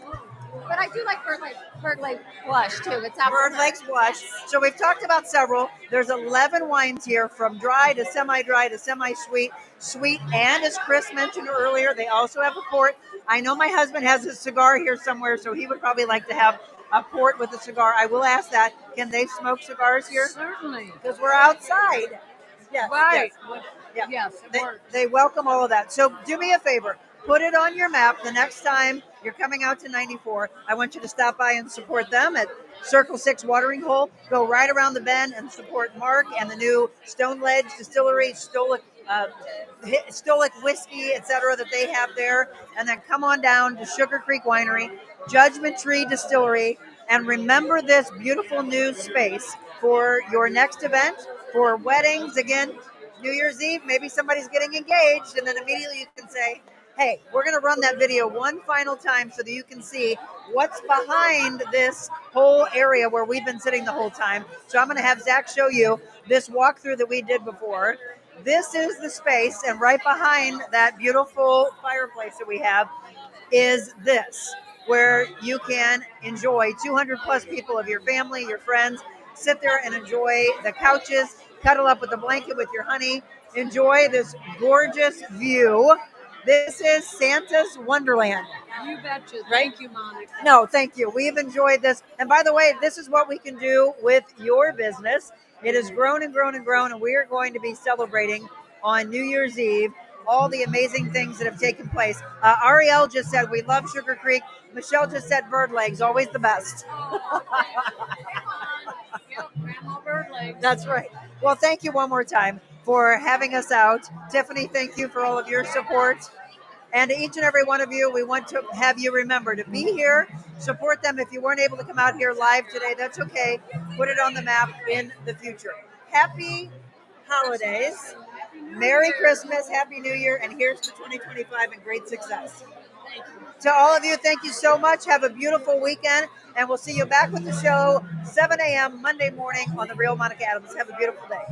S21: But I do like Bird Lake Blush, too. It's
S1: Bird Lake's Blush. So we've talked about several. There's 11 wines here, from dry to semi-dry to semi-sweet, sweet, and as Chris mentioned earlier, they also have a port. I know my husband has a cigar here somewhere, so he would probably like to have a port with a cigar. I will ask that. Can they smoke cigars here?
S22: Certainly.
S1: Because we're outside. Yes.
S22: Right.
S1: Yes.
S22: Yes, it works.
S1: They welcome all of that. So do me a favor. Put it on your map the next time you're coming out to 94. I want you to stop by and support them at Circle 6 watering hole. Go right around the bend and support Mark and the new Stone Ledge Distillery, Stoic whiskey, etc. that they have there. And then come on down to Sugar Creek Winery, Judgment Tree Distillery, and remember this beautiful new space for your next event, for weddings. Again, New Year's Eve, maybe somebody's getting engaged, and then immediately you can say, hey, we're going to run that video one final time so that you can see what's behind this whole area where we've been sitting the whole time. So I'm going to have Zach show you this walkthrough that we did before. This is the space, and right behind that beautiful fireplace that we have is this, where you can enjoy 200 plus people of your family, your friends, sit there and enjoy the couches, cuddle up with a blanket with your honey, enjoy this gorgeous view. This is Santa's Wonderland.
S22: You betcha. Thank you, Monica.
S1: No, thank you. We've enjoyed this. And by the way, this is what we can do with your business. It has grown and grown and grown, and we are going to be celebrating on New Year's Eve all the amazing things that have taken place. Ariel just said, we love Sugar Creek. Michelle just said bird legs, always the best.
S22: Grandma bird legs.
S1: That's right. Well, thank you one more time for having us out. Tiffany, thank you for all of your support. And to each and every one of you, we want to have you remember to be here, support them. If you weren't able to come out here live today, that's okay. Put it on the map in the future. Happy holidays. Merry Christmas, Happy New Year, and here's to 2025 and great success.
S22: Thank you.
S1: To all of you, thank you so much. Have a beautiful weekend, and we'll see you back with the show 7 a.m. Monday morning on The Real Monica Adams. Have a beautiful day.